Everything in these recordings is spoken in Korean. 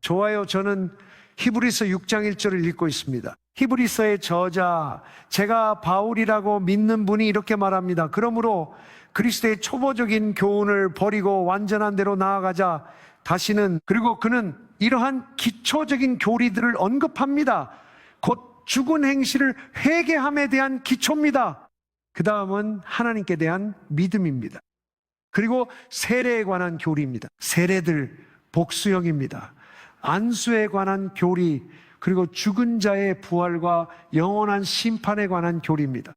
좋아요. 저는 히브리서 6장 1절을 읽고 있습니다. 히브리서의 저자, 제가 바울이라고 믿는 분이 이렇게 말합니다. 그러므로 그리스도의 초보적인 교훈을 버리고 완전한 대로 나아가자. 다시는, 그리고 그는 이러한 기초적인 교리들을 언급합니다. 곧 죽은 행실을 회개함에 대한 기초입니다. 그 다음은 하나님께 대한 믿음입니다. 그리고 세례에 관한 교리입니다. 세례들, 복수형입니다. 안수에 관한 교리, 그리고 죽은 자의 부활과 영원한 심판에 관한 교리입니다.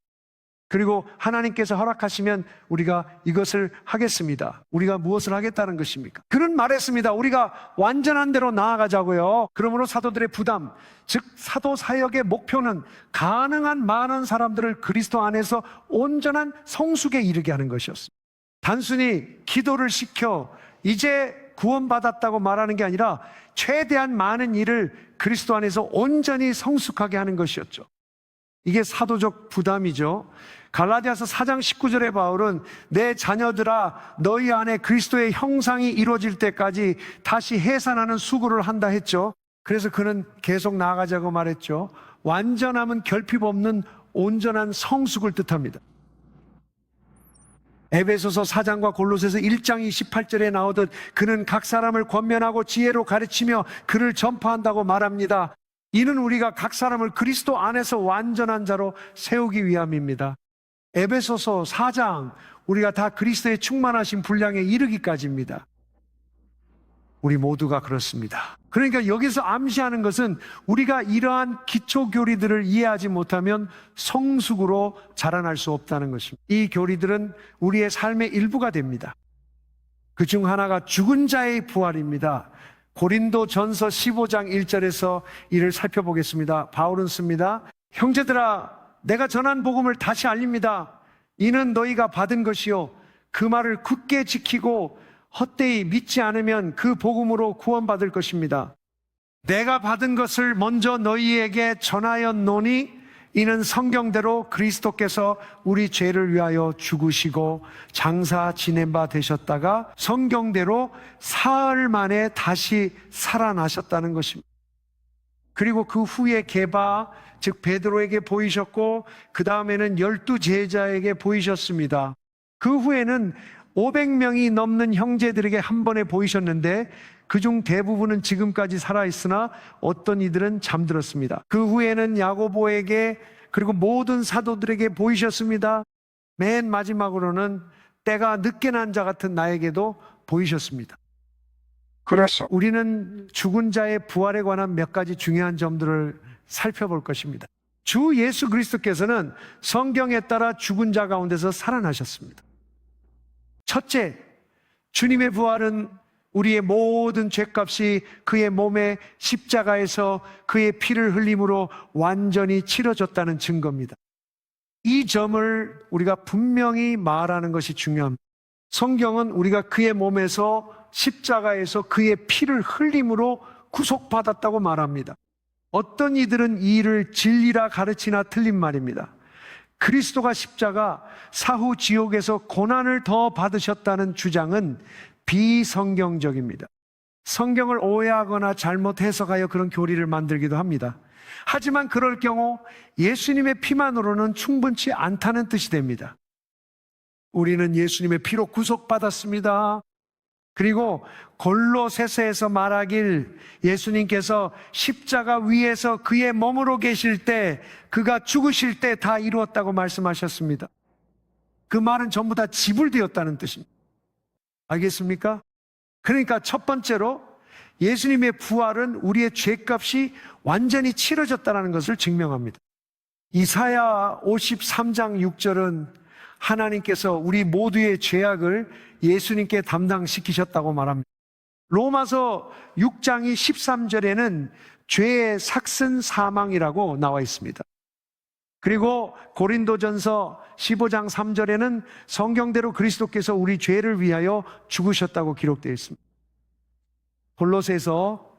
그리고 하나님께서 허락하시면 우리가 이것을 하겠습니다. 우리가 무엇을 하겠다는 것입니까? 그는 말했습니다. 우리가 완전한 대로 나아가자고요. 그러므로 사도들의 부담, 즉 사도 사역의 목표는 가능한 많은 사람들을 그리스도 안에서 온전한 성숙에 이르게 하는 것이었습니다. 단순히 기도를 시켜 이제 구원받았다고 말하는 게 아니라 최대한 많은 일을 그리스도 안에서 온전히 성숙하게 하는 것이었죠. 이게 사도적 부담이죠. 갈라디아서 4장 19절에 바울은 내 자녀들아 너희 안에 그리스도의 형상이 이루어질 때까지 다시 해산하는 수고를 한다 했죠. 그래서 그는 계속 나아가자고 말했죠. 완전함은 결핍 없는 온전한 성숙을 뜻합니다. 에베소서 4장과 골로새서 1장 28절에 나오듯 그는 각 사람을 권면하고 지혜로 가르치며 그를 전파한다고 말합니다. 이는 우리가 각 사람을 그리스도 안에서 완전한 자로 세우기 위함입니다. 에베소서 4장, 우리가 다 그리스도의 충만하신 분량에 이르기까지입니다. 우리 모두가 그렇습니다. 그러니까 여기서 암시하는 것은 우리가 이러한 기초 교리들을 이해하지 못하면 성숙으로 자라날 수 없다는 것입니다. 이 교리들은 우리의 삶의 일부가 됩니다. 그 중 하나가 죽은 자의 부활입니다. 고린도전서 15장 1절에서 이를 살펴보겠습니다. 바울은 씁니다. 형제들아, 내가 전한 복음을 다시 알립니다. 이는 너희가 받은 것이요 그 말을 굳게 지키고 헛되이 믿지 않으면 그 복음으로 구원받을 것입니다. 내가 받은 것을 먼저 너희에게 전하였노니 이는 성경대로 그리스도께서 우리 죄를 위하여 죽으시고 장사 지낸 바 되셨다가 성경대로 사흘 만에 다시 살아나셨다는 것입니다. 그리고 그 후에 게바, 즉 베드로에게 보이셨고 그 다음에는 12제자에게 보이셨습니다. 그 후에는 500명이 넘는 형제들에게 한 번에 보이셨는데 그중 대부분은 지금까지 살아있으나 어떤 이들은 잠들었습니다. 그 후에는 야고보에게 그리고 모든 사도들에게 보이셨습니다. 맨 마지막으로는 때가 늦게 난 자 같은 나에게도 보이셨습니다. 그래서 우리는 죽은 자의 부활에 관한 몇 가지 중요한 점들을 살펴볼 것입니다. 주 예수 그리스도께서는 성경에 따라 죽은 자 가운데서 살아나셨습니다. 첫째, 주님의 부활은 우리의 모든 죄값이 그의 몸에 십자가에서 그의 피를 흘림으로 완전히 치러졌다는 증거입니다. 이 점을 우리가 분명히 말하는 것이 중요합니다. 성경은 우리가 그의 몸에서 십자가에서 그의 피를 흘림으로 구속받았다고 말합니다. 어떤 이들은 이 일을 진리라 가르치나 틀린 말입니다. 그리스도가 십자가 사후 지옥에서 고난을 더 받으셨다는 주장은 비성경적입니다. 성경을 오해하거나 잘못 해석하여 그런 교리를 만들기도 합니다. 하지만 그럴 경우 예수님의 피만으로는 충분치 않다는 뜻이 됩니다. 우리는 예수님의 피로 구속받았습니다. 그리고 골로새서에서 말하길 예수님께서 십자가 위에서 그의 몸으로 계실 때 그가 죽으실 때 다 이루었다고 말씀하셨습니다. 그 말은 전부 다 지불되었다는 뜻입니다. 알겠습니까? 그러니까 첫 번째로 예수님의 부활은 우리의 죄값이 완전히 치러졌다는 것을 증명합니다. 이사야 53장 6절은 하나님께서 우리 모두의 죄악을 예수님께 담당시키셨다고 말합니다. 로마서 6장이 13절에는 죄의 삭슨 사망이라고 나와 있습니다. 그리고 고린도전서 15장 3절에는 성경대로 그리스도께서 우리 죄를 위하여 죽으셨다고 기록되어 있습니다. 골로새서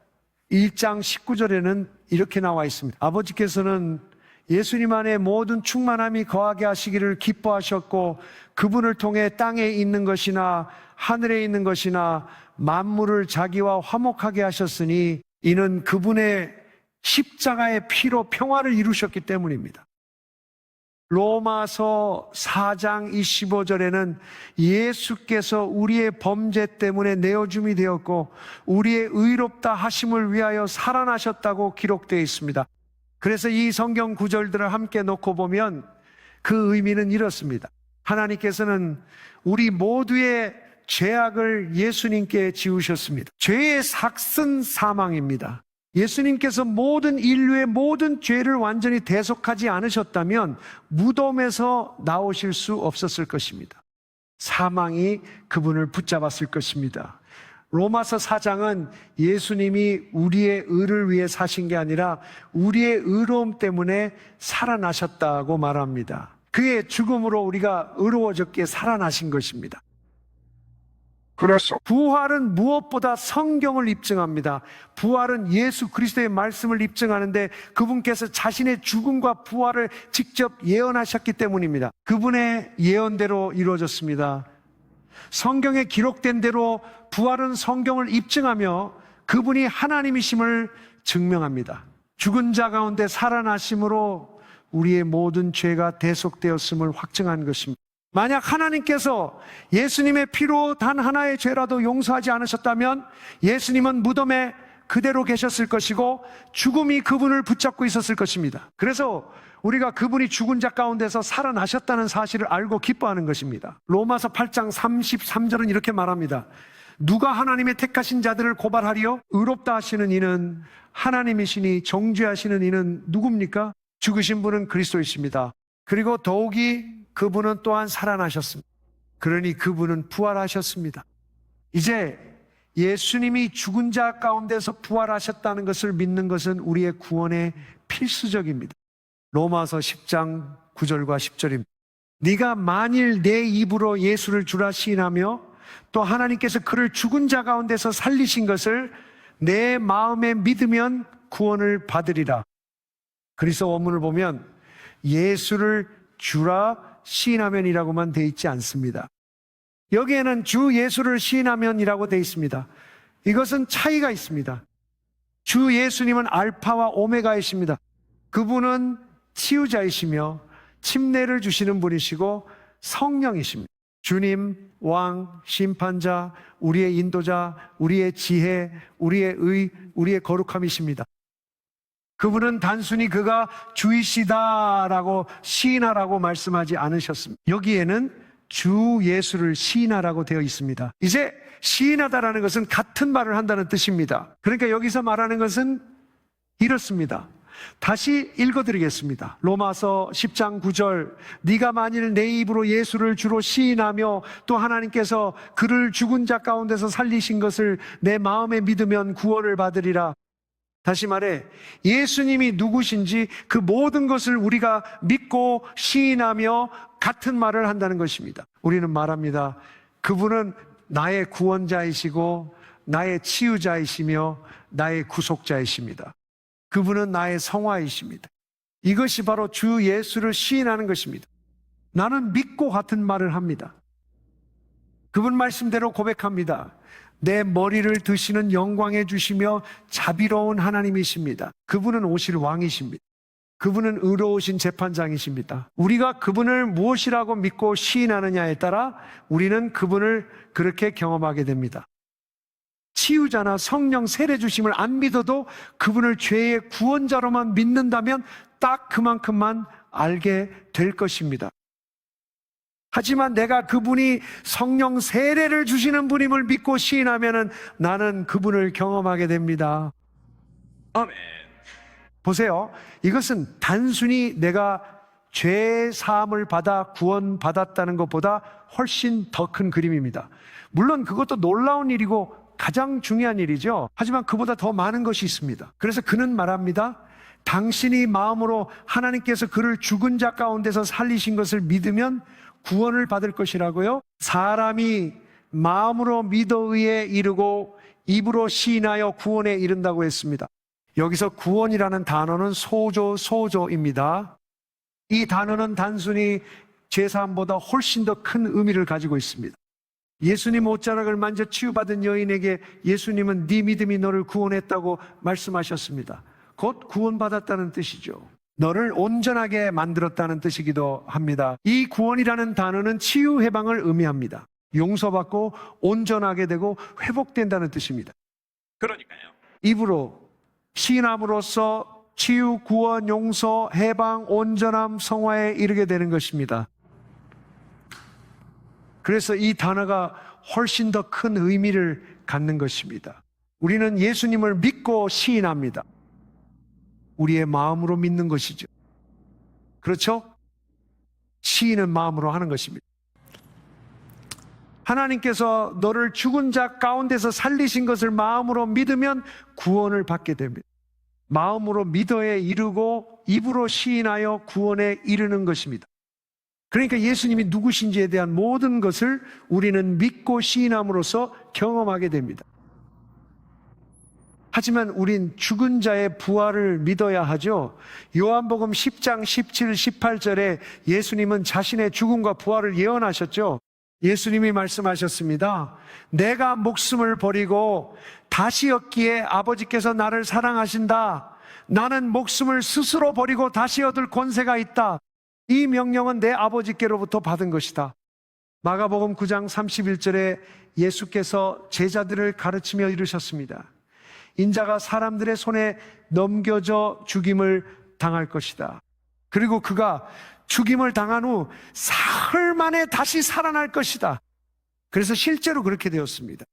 1장 19절에는 이렇게 나와 있습니다. 아버지께서는 예수님 안에 모든 충만함이 거하게 하시기를 기뻐하셨고 그분을 통해 땅에 있는 것이나 하늘에 있는 것이나 만물을 자기와 화목하게 하셨으니 이는 그분의 십자가의 피로 평화를 이루셨기 때문입니다. 로마서 4장 25절에는 예수께서 우리의 범죄 때문에 내어줌이 되었고 우리의 의롭다 하심을 위하여 살아나셨다고 기록되어 있습니다. 그래서 이 성경 구절들을 함께 놓고 보면 그 의미는 이렇습니다. 하나님께서는 우리 모두의 죄악을 예수님께 지우셨습니다. 죄의 삭은 사망입니다. 예수님께서 모든 인류의 모든 죄를 완전히 대속하지 않으셨다면 무덤에서 나오실 수 없었을 것입니다. 사망이 그분을 붙잡았을 것입니다. 로마서 4장은 예수님이 우리의 의를 위해 사신 게 아니라 우리의 의로움 때문에 살아나셨다고 말합니다. 그의 죽음으로 우리가 의로워졌기에 살아나신 것입니다. 그래서 부활은 무엇보다 성경을 입증합니다. 부활은 예수 그리스도의 말씀을 입증하는데 그분께서 자신의 죽음과 부활을 직접 예언하셨기 때문입니다. 그분의 예언대로 이루어졌습니다. 성경에 기록된 대로 부활은 성경을 입증하며 그분이 하나님이심을 증명합니다. 죽은 자 가운데 살아나심으로 우리의 모든 죄가 대속되었음을 확증한 것입니다. 만약 하나님께서 예수님의 피로 단 하나의 죄라도 용서하지 않으셨다면 예수님은 무덤에 그대로 계셨을 것이고 죽음이 그분을 붙잡고 있었을 것입니다. 그래서 우리가 그분이 죽은 자 가운데서 살아나셨다는 사실을 알고 기뻐하는 것입니다. 로마서 8장 33절은 이렇게 말합니다. 누가 하나님의 택하신 자들을 고발하리요? 의롭다 하시는 이는 하나님이시니 정죄하시는 이는 누굽니까? 죽으신 분은 그리스도이십니다. 그리고 더욱이 그분은 또한 살아나셨습니다. 그러니 그분은 부활하셨습니다. 이제 예수님이 죽은 자 가운데서 부활하셨다는 것을 믿는 것은 우리의 구원의 필수적입니다. 로마서 10장 9절과 10절입니다. 네가 만일 내 입으로 예수를 주라 시인하며 또 하나님께서 그를 죽은 자 가운데서 살리신 것을 내 마음에 믿으면 구원을 받으리라. 그리스도 원문을 보면 예수를 주라 시인하면이라고만 되어 있지 않습니다. 여기에는 주 예수를 시인하면이라고 되어 있습니다. 이것은 차이가 있습니다. 주 예수님은 알파와 오메가이십니다. 그분은 치유자이시며 침례를 주시는 분이시고 성령이십니다. 주님, 왕, 심판자, 우리의 인도자, 우리의 지혜, 우리의 의, 우리의 거룩함이십니다. 그분은 단순히 그가 주이시다라고 시인하라고 말씀하지 않으셨습니다. 여기에는 주 예수를 시인하라고 되어 있습니다. 이제 시인하다라는 것은 같은 말을 한다는 뜻입니다. 그러니까 여기서 말하는 것은 이렇습니다. 다시 읽어드리겠습니다. 로마서 10장 9절 네가 만일 내 입으로 예수를 주로 시인하며 또 하나님께서 그를 죽은 자 가운데서 살리신 것을 내 마음에 믿으면 구원을 받으리라. 다시 말해 예수님이 누구신지 그 모든 것을 우리가 믿고 시인하며 같은 말을 한다는 것입니다. 우리는 말합니다. 그분은 나의 구원자이시고 나의 치유자이시며 나의 구속자이십니다. 그분은 나의 성화이십니다. 이것이 바로 주 예수를 시인하는 것입니다. 나는 믿고 같은 말을 합니다. 그분 말씀대로 고백합니다. 내 머리를 드시는 영광해 주시며 자비로운 하나님이십니다. 그분은 오실 왕이십니다. 그분은 의로우신 재판장이십니다. 우리가 그분을 무엇이라고 믿고 시인하느냐에 따라 우리는 그분을 그렇게 경험하게 됩니다. 치유자나 성령 세례 주심을 안 믿어도 그분을 죄의 구원자로만 믿는다면 딱 그만큼만 알게 될 것입니다. 하지만 내가 그분이 성령 세례를 주시는 분임을 믿고 시인하면은 나는 그분을 경험하게 됩니다. 아멘. 보세요. 이것은 단순히 내가 죄 사함을 받아 구원받았다는 것보다 훨씬 더 큰 그림입니다. 물론 그것도 놀라운 일이고 가장 중요한 일이죠. 하지만 그보다 더 많은 것이 있습니다. 그래서 그는 말합니다. 당신이 마음으로 하나님께서 그를 죽은 자 가운데서 살리신 것을 믿으면 구원을 받을 것이라고요. 사람이 마음으로 믿어 의에 이르고 입으로 시인하여 구원에 이른다고 했습니다. 여기서 구원이라는 단어는 소조입니다. 이 단어는 단순히 죄사함보다 훨씬 더 큰 의미를 가지고 있습니다. 예수님 옷자락을 만져 치유받은 여인에게 예수님은 네 믿음이 너를 구원했다고 말씀하셨습니다. 곧 구원받았다는 뜻이죠. 너를 온전하게 만들었다는 뜻이기도 합니다. 이 구원이라는 단어는 치유, 해방을 의미합니다. 용서받고 온전하게 되고 회복된다는 뜻입니다. 그러니까요. 입으로 시인함으로써 치유, 구원, 용서, 해방, 온전함, 성화에 이르게 되는 것입니다. 그래서 이 단어가 훨씬 더 큰 의미를 갖는 것입니다. 우리는 예수님을 믿고 시인합니다. 우리의 마음으로 믿는 것이죠. 그렇죠? 시인은 마음으로 하는 것입니다. 하나님께서 너를 죽은 자 가운데서 살리신 것을 마음으로 믿으면 구원을 받게 됩니다. 마음으로 믿어야 이르고 입으로 시인하여 구원에 이르는 것입니다. 그러니까 예수님이 누구신지에 대한 모든 것을 우리는 믿고 시인함으로써 경험하게 됩니다. 하지만 우린 죽은 자의 부활을 믿어야 하죠. 요한복음 10장 17, 18절에 예수님은 자신의 죽음과 부활을 예언하셨죠. 예수님이 말씀하셨습니다. 내가 목숨을 버리고 다시 얻기에 아버지께서 나를 사랑하신다. 나는 목숨을 스스로 버리고 다시 얻을 권세가 있다. 이 명령은 내 아버지께로부터 받은 것이다. 마가복음 9장 31절에 예수께서 제자들을 가르치며 이르셨습니다. 인자가 사람들의 손에 넘겨져 죽임을 당할 것이다. 그리고 그가 죽임을 당한 후 사흘 만에 다시 살아날 것이다. 그래서 실제로 그렇게 되었습니다.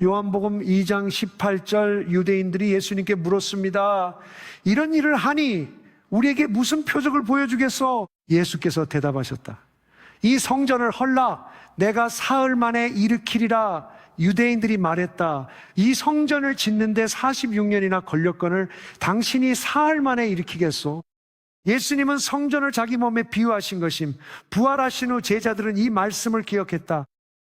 요한복음 2장 18절 유대인들이 예수님께 물었습니다. 이런 일을 하니 우리에게 무슨 표적을 보여주겠소? 예수께서 대답하셨다. 이 성전을 헐라 내가 사흘 만에 일으키리라. 유대인들이 말했다. 이 성전을 짓는데 46년이나 걸렸거늘 당신이 사흘 만에 일으키겠소? 예수님은 성전을 자기 몸에 비유하신 것임. 부활하신 후 제자들은 이 말씀을 기억했다.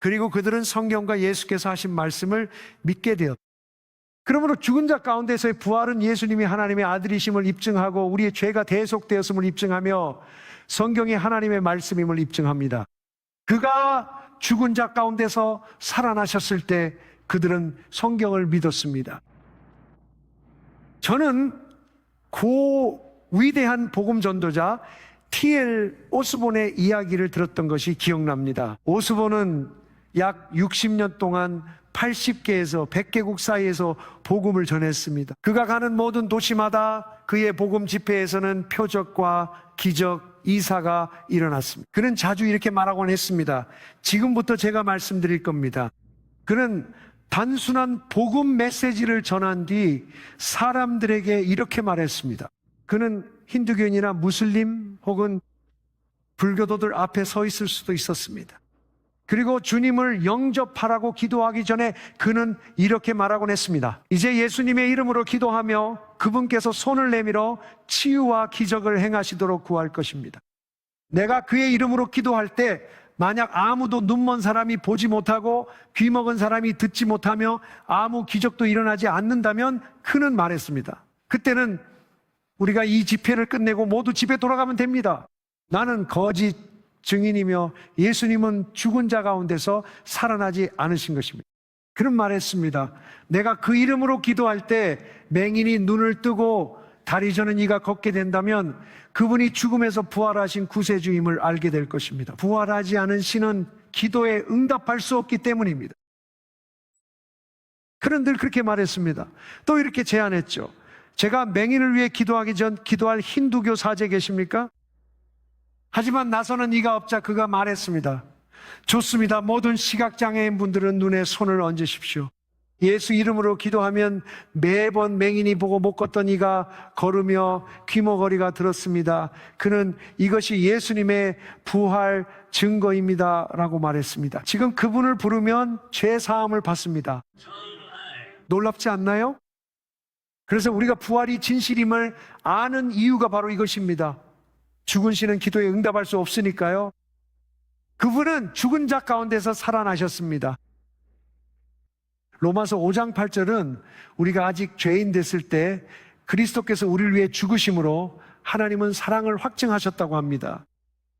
그리고 그들은 성경과 예수께서 하신 말씀을 믿게 되었다. 그러므로 죽은 자 가운데서의 부활은 예수님이 하나님의 아들이심을 입증하고 우리의 죄가 대속되었음을 입증하며 성경이 하나님의 말씀임을 입증합니다. 그가 죽은 자 가운데서 살아나셨을 때 그들은 성경을 믿었습니다. 저는 위대한 복음 전도자 T.L. 오스본의 이야기를 들었던 것이 기억납니다. 오스본은 약 60년 동안 80개에서 100개국 사이에서 복음을 전했습니다. 그가 가는 모든 도시마다 그의 복음 집회에서는 표적과 기적, 이사가 일어났습니다. 그는 자주 이렇게 말하곤 했습니다. 지금부터 제가 말씀드릴 겁니다. 그는 단순한 복음 메시지를 전한 뒤 사람들에게 이렇게 말했습니다. 그는 힌두교인이나 무슬림 혹은 불교도들 앞에 서 있을 수도 있었습니다. 그리고 주님을 영접하라고 기도하기 전에 그는 이렇게 말하곤 했습니다. 이제 예수님의 이름으로 기도하며 그분께서 손을 내밀어 치유와 기적을 행하시도록 구할 것입니다. 내가 그의 이름으로 기도할 때 만약 아무도 눈먼 사람이 보지 못하고 귀 먹은 사람이 듣지 못하며 아무 기적도 일어나지 않는다면 그는 말했습니다. 그때는 우리가 이 집회를 끝내고 모두 집에 돌아가면 됩니다. 나는 거짓 증인이며 예수님은 죽은 자 가운데서 살아나지 않으신 것입니다. 그런 말했습니다. 내가 그 이름으로 기도할 때 맹인이 눈을 뜨고 다리 저는 이가 걷게 된다면 그분이 죽음에서 부활하신 구세주임을 알게 될 것입니다. 부활하지 않은 신은 기도에 응답할 수 없기 때문입니다. 그는 늘 그렇게 말했습니다. 또 이렇게 제안했죠. 제가 맹인을 위해 기도하기 전 기도할 힌두교 사제 계십니까? 하지만 나서는 이가 없자 그가 말했습니다. 좋습니다. 모든 시각장애인 분들은 눈에 손을 얹으십시오. 예수 이름으로 기도하면 매번 맹인이 보고 못 걷던 이가 걸으며 귀머거리가 들었습니다. 그는 이것이 예수님의 부활 증거입니다 라고 말했습니다. 지금 그분을 부르면 죄사함을 받습니다. 놀랍지 않나요? 그래서 우리가 부활이 진실임을 아는 이유가 바로 이것입니다. 죽은 신은 기도에 응답할 수 없으니까요. 그분은 죽은 자 가운데서 살아나셨습니다. 로마서 5장 8절은 우리가 아직 죄인 됐을 때 그리스도께서 우리를 위해 죽으심으로 하나님은 사랑을 확증하셨다고 합니다.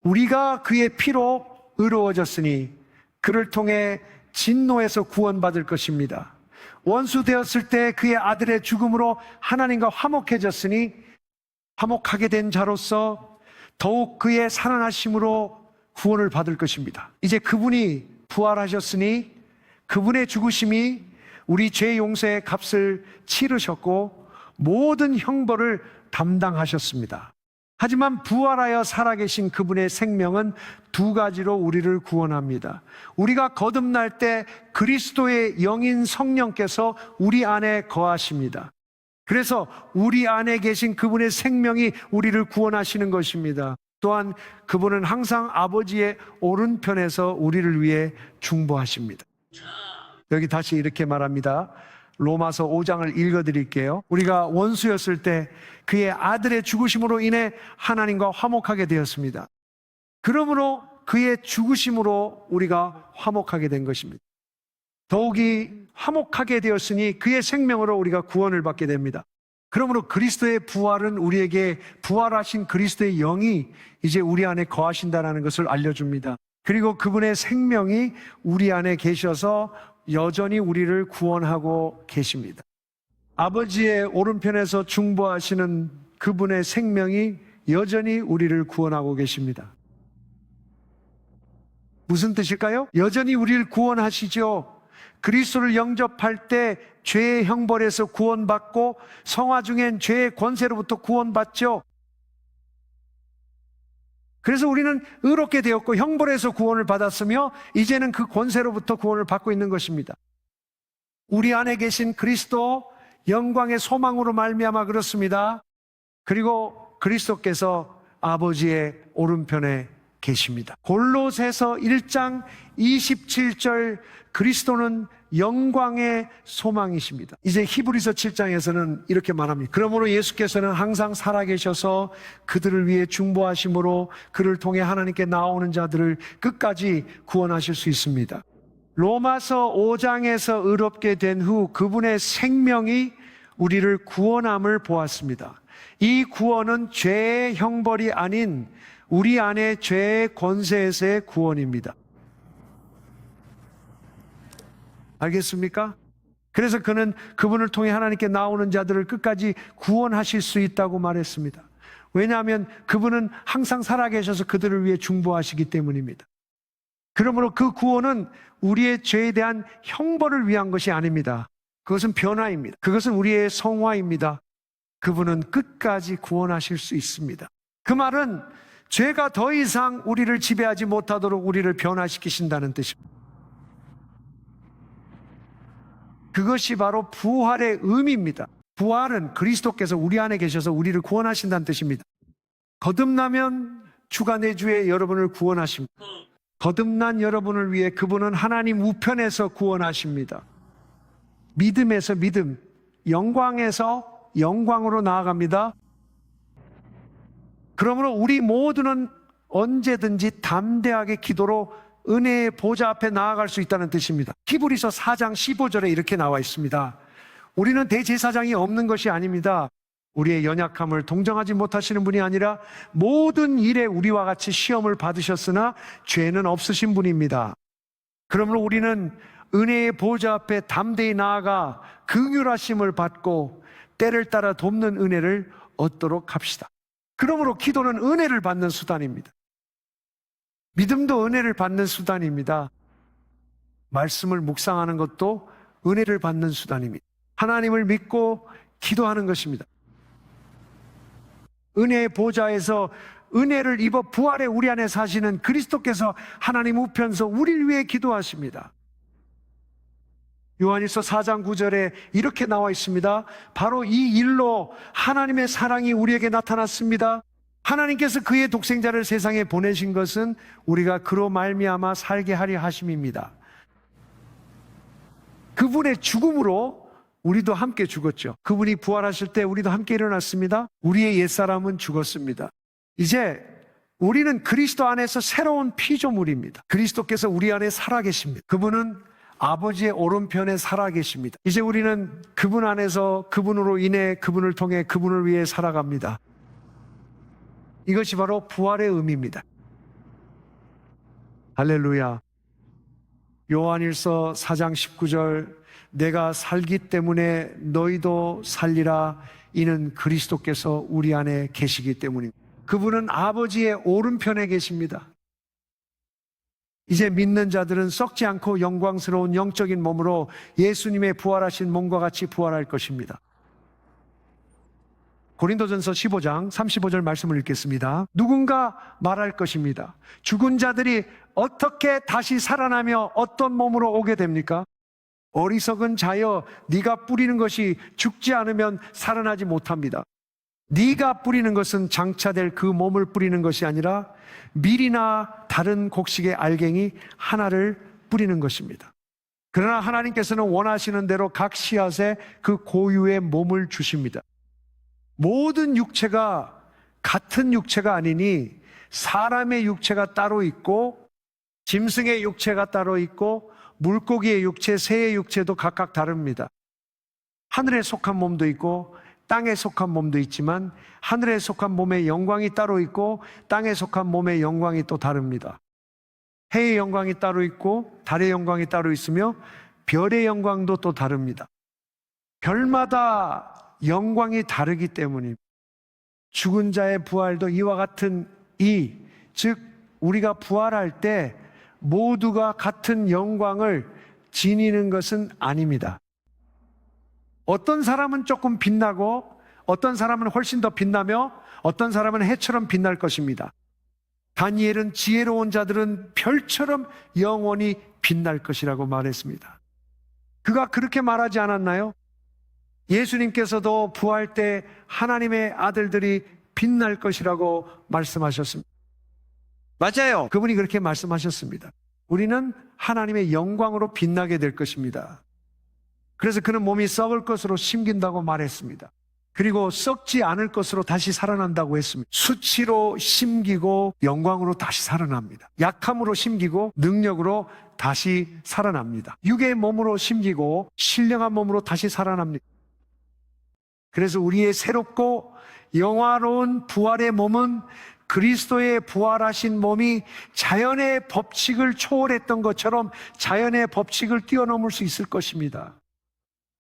우리가 그의 피로 의로워졌으니 그를 통해 진노에서 구원받을 것입니다. 원수 되었을 때 그의 아들의 죽음으로 하나님과 화목해졌으니 화목하게 된 자로서 더욱 그의 살아나심으로 구원을 받을 것입니다. 이제 그분이 부활하셨으니 그분의 죽으심이 우리 죄 용서의 값을 치르셨고 모든 형벌을 담당하셨습니다. 하지만 부활하여 살아계신 그분의 생명은 두 가지로 우리를 구원합니다. 우리가 거듭날 때 그리스도의 영인 성령께서 우리 안에 거하십니다. 그래서 우리 안에 계신 그분의 생명이 우리를 구원하시는 것입니다. 또한 그분은 항상 아버지의 오른편에서 우리를 위해 중보하십니다. 여기 다시 이렇게 말합니다. 로마서 5장을 읽어드릴게요. 우리가 원수였을 때 그의 아들의 죽으심으로 인해 하나님과 화목하게 되었습니다. 그러므로 그의 죽으심으로 우리가 화목하게 된 것입니다. 더욱이 화목하게 되었으니 그의 생명으로 우리가 구원을 받게 됩니다. 그러므로 그리스도의 부활은 우리에게 부활하신 그리스도의 영이 이제 우리 안에 거하신다는 것을 알려줍니다. 그리고 그분의 생명이 우리 안에 계셔서 여전히 우리를 구원하고 계십니다. 아버지의 오른편에서 중보하시는 그분의 생명이 여전히 우리를 구원하고 계십니다. 무슨 뜻일까요? 여전히 우리를 구원하시죠. 그리스도를 영접할 때 죄의 형벌에서 구원받고 성화 중엔 죄의 권세로부터 구원받죠. 그래서 우리는 의롭게 되었고 형벌에서 구원을 받았으며 이제는 그 권세로부터 구원을 받고 있는 것입니다. 우리 안에 계신 그리스도 영광의 소망으로 말미암아 그렇습니다. 그리고 그리스도께서 아버지의 오른편에 계십니다. 골로새서 1장 27절 그리스도는 영광의 소망이십니다. 이제 히브리서 7장에서는 이렇게 말합니다. 그러므로 예수께서는 항상 살아계셔서 그들을 위해 중보하심으로 그를 통해 하나님께 나오는 자들을 끝까지 구원하실 수 있습니다. 로마서 5장에서 의롭게 된 후 그분의 생명이 우리를 구원함을 보았습니다. 이 구원은 죄의 형벌이 아닌 우리 안에 죄의 권세에서의 구원입니다. 알겠습니까? 그래서 그는 그분을 통해 하나님께 나오는 자들을 끝까지 구원하실 수 있다고 말했습니다. 왜냐하면 그분은 항상 살아계셔서 그들을 위해 중보하시기 때문입니다. 그러므로 그 구원은 우리의 죄에 대한 형벌을 위한 것이 아닙니다. 그것은 변화입니다. 그것은 우리의 성화입니다. 그분은 끝까지 구원하실 수 있습니다. 그 말은 죄가 더 이상 우리를 지배하지 못하도록 우리를 변화시키신다는 뜻입니다. 그것이 바로 부활의 의미입니다. 부활은 그리스도께서 우리 안에 계셔서 우리를 구원하신다는 뜻입니다. 거듭나면 주가 내 주에 여러분을 구원하십니다. 거듭난 여러분을 위해 그분은 하나님 우편에서 구원하십니다. 믿음에서 믿음, 영광에서 영광으로 나아갑니다. 그러므로 우리 모두는 언제든지 담대하게 기도로 은혜의 보좌 앞에 나아갈 수 있다는 뜻입니다. 히브리서 4장 15절에 이렇게 나와 있습니다. 우리는 대제사장이 없는 것이 아닙니다. 우리의 연약함을 동정하지 못하시는 분이 아니라 모든 일에 우리와 같이 시험을 받으셨으나 죄는 없으신 분입니다. 그러므로 우리는 은혜의 보좌 앞에 담대히 나아가 긍휼하심을 받고 때를 따라 돕는 은혜를 얻도록 합시다. 그러므로 기도는 은혜를 받는 수단입니다. 믿음도 은혜를 받는 수단입니다. 말씀을 묵상하는 것도 은혜를 받는 수단입니다. 하나님을 믿고 기도하는 것입니다. 은혜의 보좌에서 은혜를 입어 부활의 우리 안에 사시는 그리스도께서 하나님 우편서 우리를 위해 기도하십니다. 요한일서 4장 9절에 이렇게 나와 있습니다. 바로 이 일로 하나님의 사랑이 우리에게 나타났습니다. 하나님께서 그의 독생자를 세상에 보내신 것은 우리가 그로 말미암아 살게 하려 하심입니다. 그분의 죽음으로 우리도 함께 죽었죠. 그분이 부활하실 때 우리도 함께 일어났습니다. 우리의 옛사람은 죽었습니다. 이제 우리는 그리스도 안에서 새로운 피조물입니다. 그리스도께서 우리 안에 살아계십니다. 그분은 아버지의 오른편에 살아계십니다. 이제 우리는 그분 안에서 그분으로 인해 그분을 통해 그분을 위해 살아갑니다. 이것이 바로 부활의 의미입니다. 할렐루야. 요한일서 4장 19절, 내가 살기 때문에 너희도 살리라. 이는 그리스도께서 우리 안에 계시기 때문입니다. 그분은 아버지의 오른편에 계십니다. 이제 믿는 자들은 썩지 않고 영광스러운 영적인 몸으로 예수님의 부활하신 몸과 같이 부활할 것입니다. 고린도전서 15장 35절 말씀을 읽겠습니다. 누군가 말할 것입니다. 죽은 자들이 어떻게 다시 살아나며 어떤 몸으로 오게 됩니까? 어리석은 자여, 네가 뿌리는 것이 죽지 않으면 살아나지 못합니다. 네가 뿌리는 것은 장차될 그 몸을 뿌리는 것이 아니라 밀이나 다른 곡식의 알갱이 하나를 뿌리는 것입니다. 그러나 하나님께서는 원하시는 대로 각 씨앗에 그 고유의 몸을 주십니다. 모든 육체가 같은 육체가 아니니 사람의 육체가 따로 있고 짐승의 육체가 따로 있고 물고기의 육체, 새의 육체도 각각 다릅니다. 하늘에 속한 몸도 있고 땅에 속한 몸도 있지만 하늘에 속한 몸의 영광이 따로 있고 땅에 속한 몸의 영광이 또 다릅니다. 해의 영광이 따로 있고 달의 영광이 따로 있으며 별의 영광도 또 다릅니다. 별마다 영광이 다르기 때문입니다. 죽은 자의 부활도 이와 같은 즉 우리가 부활할 때 모두가 같은 영광을 지니는 것은 아닙니다. 어떤 사람은 조금 빛나고 어떤 사람은 훨씬 더 빛나며 어떤 사람은 해처럼 빛날 것입니다. 다니엘은 지혜로운 자들은 별처럼 영원히 빛날 것이라고 말했습니다. 그가 그렇게 말하지 않았나요? 예수님께서도 부활 때 하나님의 아들들이 빛날 것이라고 말씀하셨습니다. 맞아요. 그분이 그렇게 말씀하셨습니다. 우리는 하나님의 영광으로 빛나게 될 것입니다. 그래서 그는 몸이 썩을 것으로 심긴다고 말했습니다. 그리고 썩지 않을 것으로 다시 살아난다고 했습니다. 수치로 심기고 영광으로 다시 살아납니다. 약함으로 심기고 능력으로 다시 살아납니다. 육의 몸으로 심기고 신령한 몸으로 다시 살아납니다. 그래서 우리의 새롭고 영화로운 부활의 몸은 그리스도의 부활하신 몸이 자연의 법칙을 초월했던 것처럼 자연의 법칙을 뛰어넘을 수 있을 것입니다.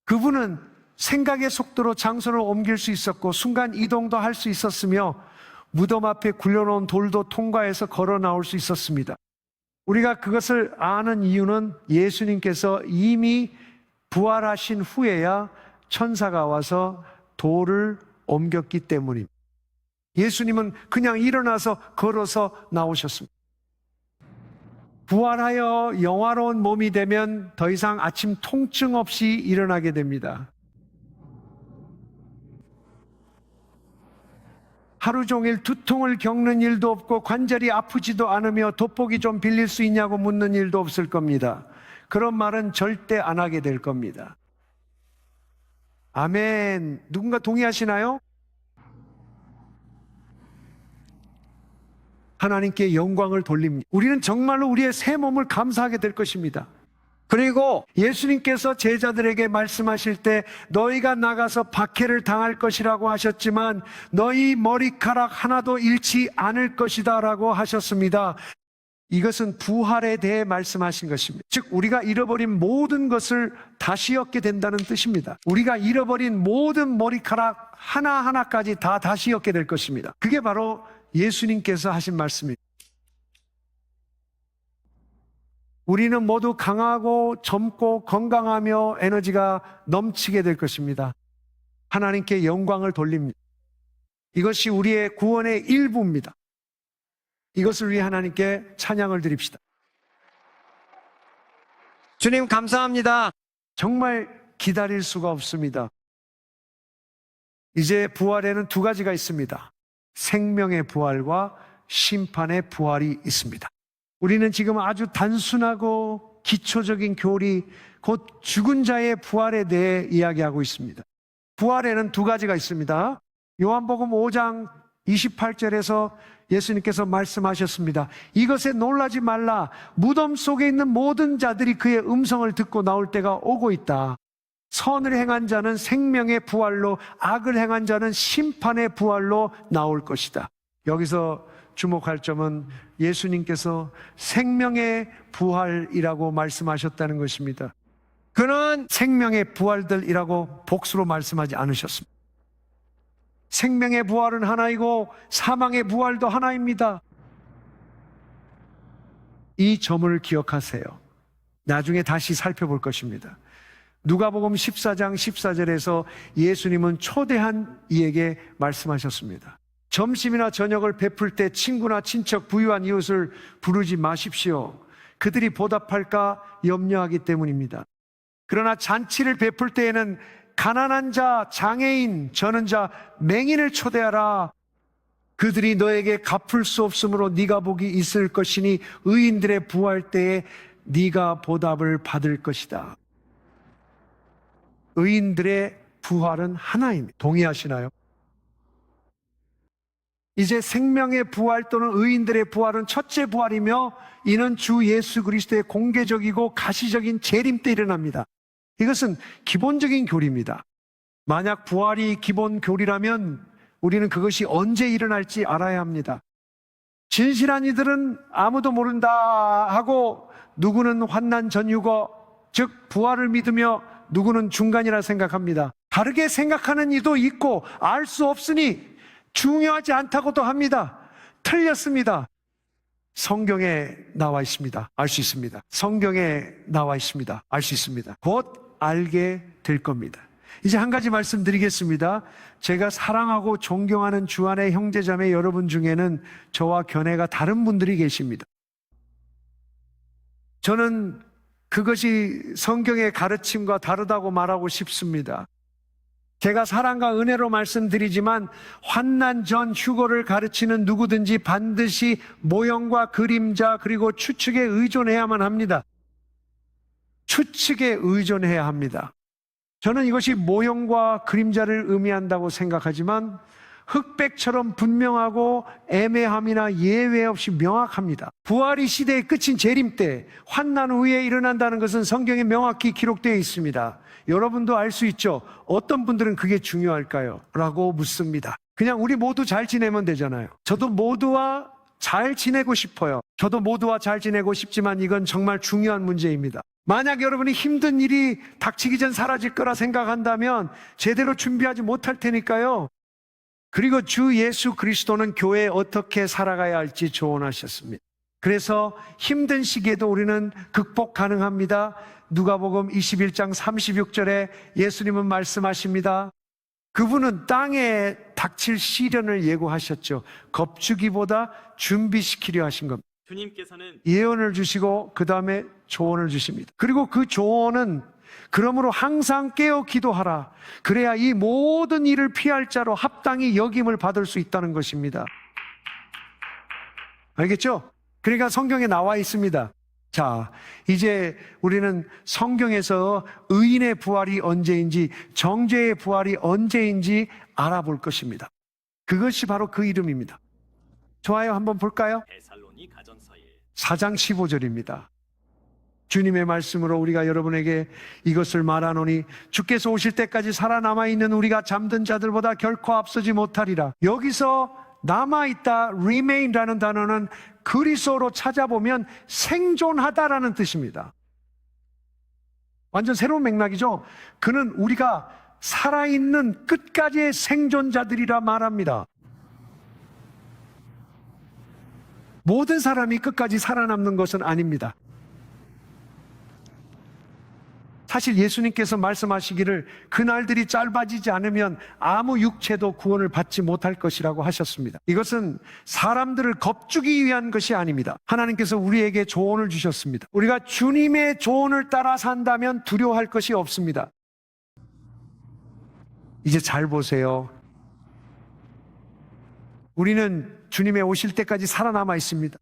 그분은 생각의 속도로 장소를 옮길 수 있었고 순간 이동도 할 수 있었으며 무덤 앞에 굴려놓은 돌도 통과해서 걸어 나올 수 있었습니다. 우리가 그것을 아는 이유는 예수님께서 이미 부활하신 후에야 천사가 와서 돌을 옮겼기 때문입니다. 예수님은 그냥 일어나서 걸어서 나오셨습니다. 부활하여 영화로운 몸이 되면 더 이상 아침 통증 없이 일어나게 됩니다. 하루 종일 두통을 겪는 일도 없고 관절이 아프지도 않으며 돋보기 좀 빌릴 수 있냐고 묻는 일도 없을 겁니다. 그런 말은 절대 안 하게 될 겁니다. 아멘. 누군가 동의하시나요? 하나님께 영광을 돌립니다. 우리는 정말로 우리의 새 몸을 감사하게 될 것입니다. 그리고 예수님께서 제자들에게 말씀하실 때 너희가 나가서 박해를 당할 것이라고 하셨지만 너희 머리카락 하나도 잃지 않을 것이다 라고 하셨습니다. 이것은 부활에 대해 말씀하신 것입니다. 즉 우리가 잃어버린 모든 것을 다시 얻게 된다는 뜻입니다. 우리가 잃어버린 모든 머리카락 하나하나까지 다 다시 얻게 될 것입니다. 그게 바로 예수님께서 하신 말씀입니다. 우리는 모두 강하고 젊고 건강하며 에너지가 넘치게 될 것입니다. 하나님께 영광을 돌립니다. 이것이 우리의 구원의 일부입니다. 이것을 위해 하나님께 찬양을 드립시다. 주님 감사합니다. 정말 기다릴 수가 없습니다. 이제 부활에는 두 가지가 있습니다. 생명의 부활과 심판의 부활이 있습니다. 우리는 지금 아주 단순하고 기초적인 교리, 곧 죽은 자의 부활에 대해 이야기하고 있습니다. 부활에는 두 가지가 있습니다. 요한복음 5장 28절에서 예수님께서 말씀하셨습니다. 이것에 놀라지 말라. 무덤 속에 있는 모든 자들이 그의 음성을 듣고 나올 때가 오고 있다. 선을 행한 자는 생명의 부활로, 악을 행한 자는 심판의 부활로 나올 것이다. 여기서 주목할 점은 예수님께서 생명의 부활이라고 말씀하셨다는 것입니다. 그는 생명의 부활들이라고 복수로 말씀하지 않으셨습니다. 생명의 부활은 하나이고 사망의 부활도 하나입니다. 이 점을 기억하세요. 나중에 다시 살펴볼 것입니다. 누가복음 14장 14절에서 예수님은 초대한 이에게 말씀하셨습니다. 점심이나 저녁을 베풀 때 친구나 친척, 부유한 이웃을 부르지 마십시오. 그들이 보답할까 염려하기 때문입니다. 그러나 잔치를 베풀 때에는 가난한 자, 장애인, 저는 자, 맹인을 초대하라. 그들이 너에게 갚을 수 없으므로 네가 복이 있을 것이니 의인들의 부활 때에 네가 보답을 받을 것이다. 의인들의 부활은 하나입니다. 동의하시나요? 이제 생명의 부활 또는 의인들의 부활은 첫째 부활이며 이는 주 예수 그리스도의 공개적이고 가시적인 재림 때 일어납니다. 이것은 기본적인 교리입니다. 만약 부활이 기본 교리라면 우리는 그것이 언제 일어날지 알아야 합니다. 진실한 이들은 아무도 모른다 하고 누구는 환난 전유거, 즉 부활을 믿으며 누구는 중간이라 생각합니다. 다르게 생각하는 이도 있고 알 수 없으니 중요하지 않다고도 합니다. 틀렸습니다. 성경에 나와 있습니다. 알 수 있습니다. 성경에 나와 있습니다. 알 수 있습니다. 곧 알게 될 겁니다. 이제 한 가지 말씀드리겠습니다. 제가 사랑하고 존경하는 주 안의 형제자매 여러분 중에는 저와 견해가 다른 분들이 계십니다. 저는 그것이 성경의 가르침과 다르다고 말하고 싶습니다. 제가 사랑과 은혜로 말씀드리지만 환난 전 휴거를 가르치는 누구든지 반드시 모형과 그림자 그리고 추측에 의존해야만 합니다. 추측에 의존해야 합니다. 저는 이것이 모형과 그림자를 의미한다고 생각하지만 흑백처럼 분명하고 애매함이나 예외 없이 명확합니다. 부활이 시대의 끝인 재림 때 환난 후에 일어난다는 것은 성경에 명확히 기록되어 있습니다. 여러분도 알 수 있죠? 어떤 분들은 그게 중요할까요? 라고 묻습니다. 그냥 우리 모두 잘 지내면 되잖아요. 저도 모두와 잘 지내고 싶어요. 저도 모두와 잘 지내고 싶지만 이건 정말 중요한 문제입니다. 만약 여러분이 힘든 일이 닥치기 전 사라질 거라 생각한다면 제대로 준비하지 못할 테니까요. 그리고 주 예수 그리스도는 교회에 어떻게 살아가야 할지 조언하셨습니다. 그래서 힘든 시기에도 우리는 극복 가능합니다. 누가복음 21장 36절에 예수님은 말씀하십니다. 그분은 땅에 닥칠 시련을 예고하셨죠. 겁주기보다 준비시키려 하신 겁니다. 주님께서는 예언을 주시고 그 다음에 조언을 주십니다. 그리고 그 조언은 그러므로 항상 깨어 기도하라. 그래야 이 모든 일을 피할 자로 합당히 여김을 받을 수 있다는 것입니다. 알겠죠? 그러니까 성경에 나와 있습니다. 자, 이제 우리는 성경에서 의인의 부활이 언제인지 정죄의 부활이 언제인지 알아볼 것입니다. 그것이 바로 그 이름입니다. 좋아요, 한번 볼까요? 데살로니 가전서에 4장 15절입니다. 주님의 말씀으로 우리가 여러분에게 이것을 말하노니 주께서 오실 때까지 살아남아 있는 우리가 잠든 자들보다 결코 앞서지 못하리라. 여기서 남아있다, remain라는 단어는 그리스어로 찾아보면 생존하다라는 뜻입니다. 완전 새로운 맥락이죠. 그는 우리가 살아있는 끝까지의 생존자들이라 말합니다. 모든 사람이 끝까지 살아남는 것은 아닙니다. 사실 예수님께서 말씀하시기를 그날들이 짧아지지 않으면 아무 육체도 구원을 받지 못할 것이라고 하셨습니다. 이것은 사람들을 겁주기 위한 것이 아닙니다. 하나님께서 우리에게 조언을 주셨습니다. 우리가 주님의 조언을 따라 산다면 두려워할 것이 없습니다. 이제 잘 보세요. 우리는 주님의 오실 때까지 살아남아 있습니다.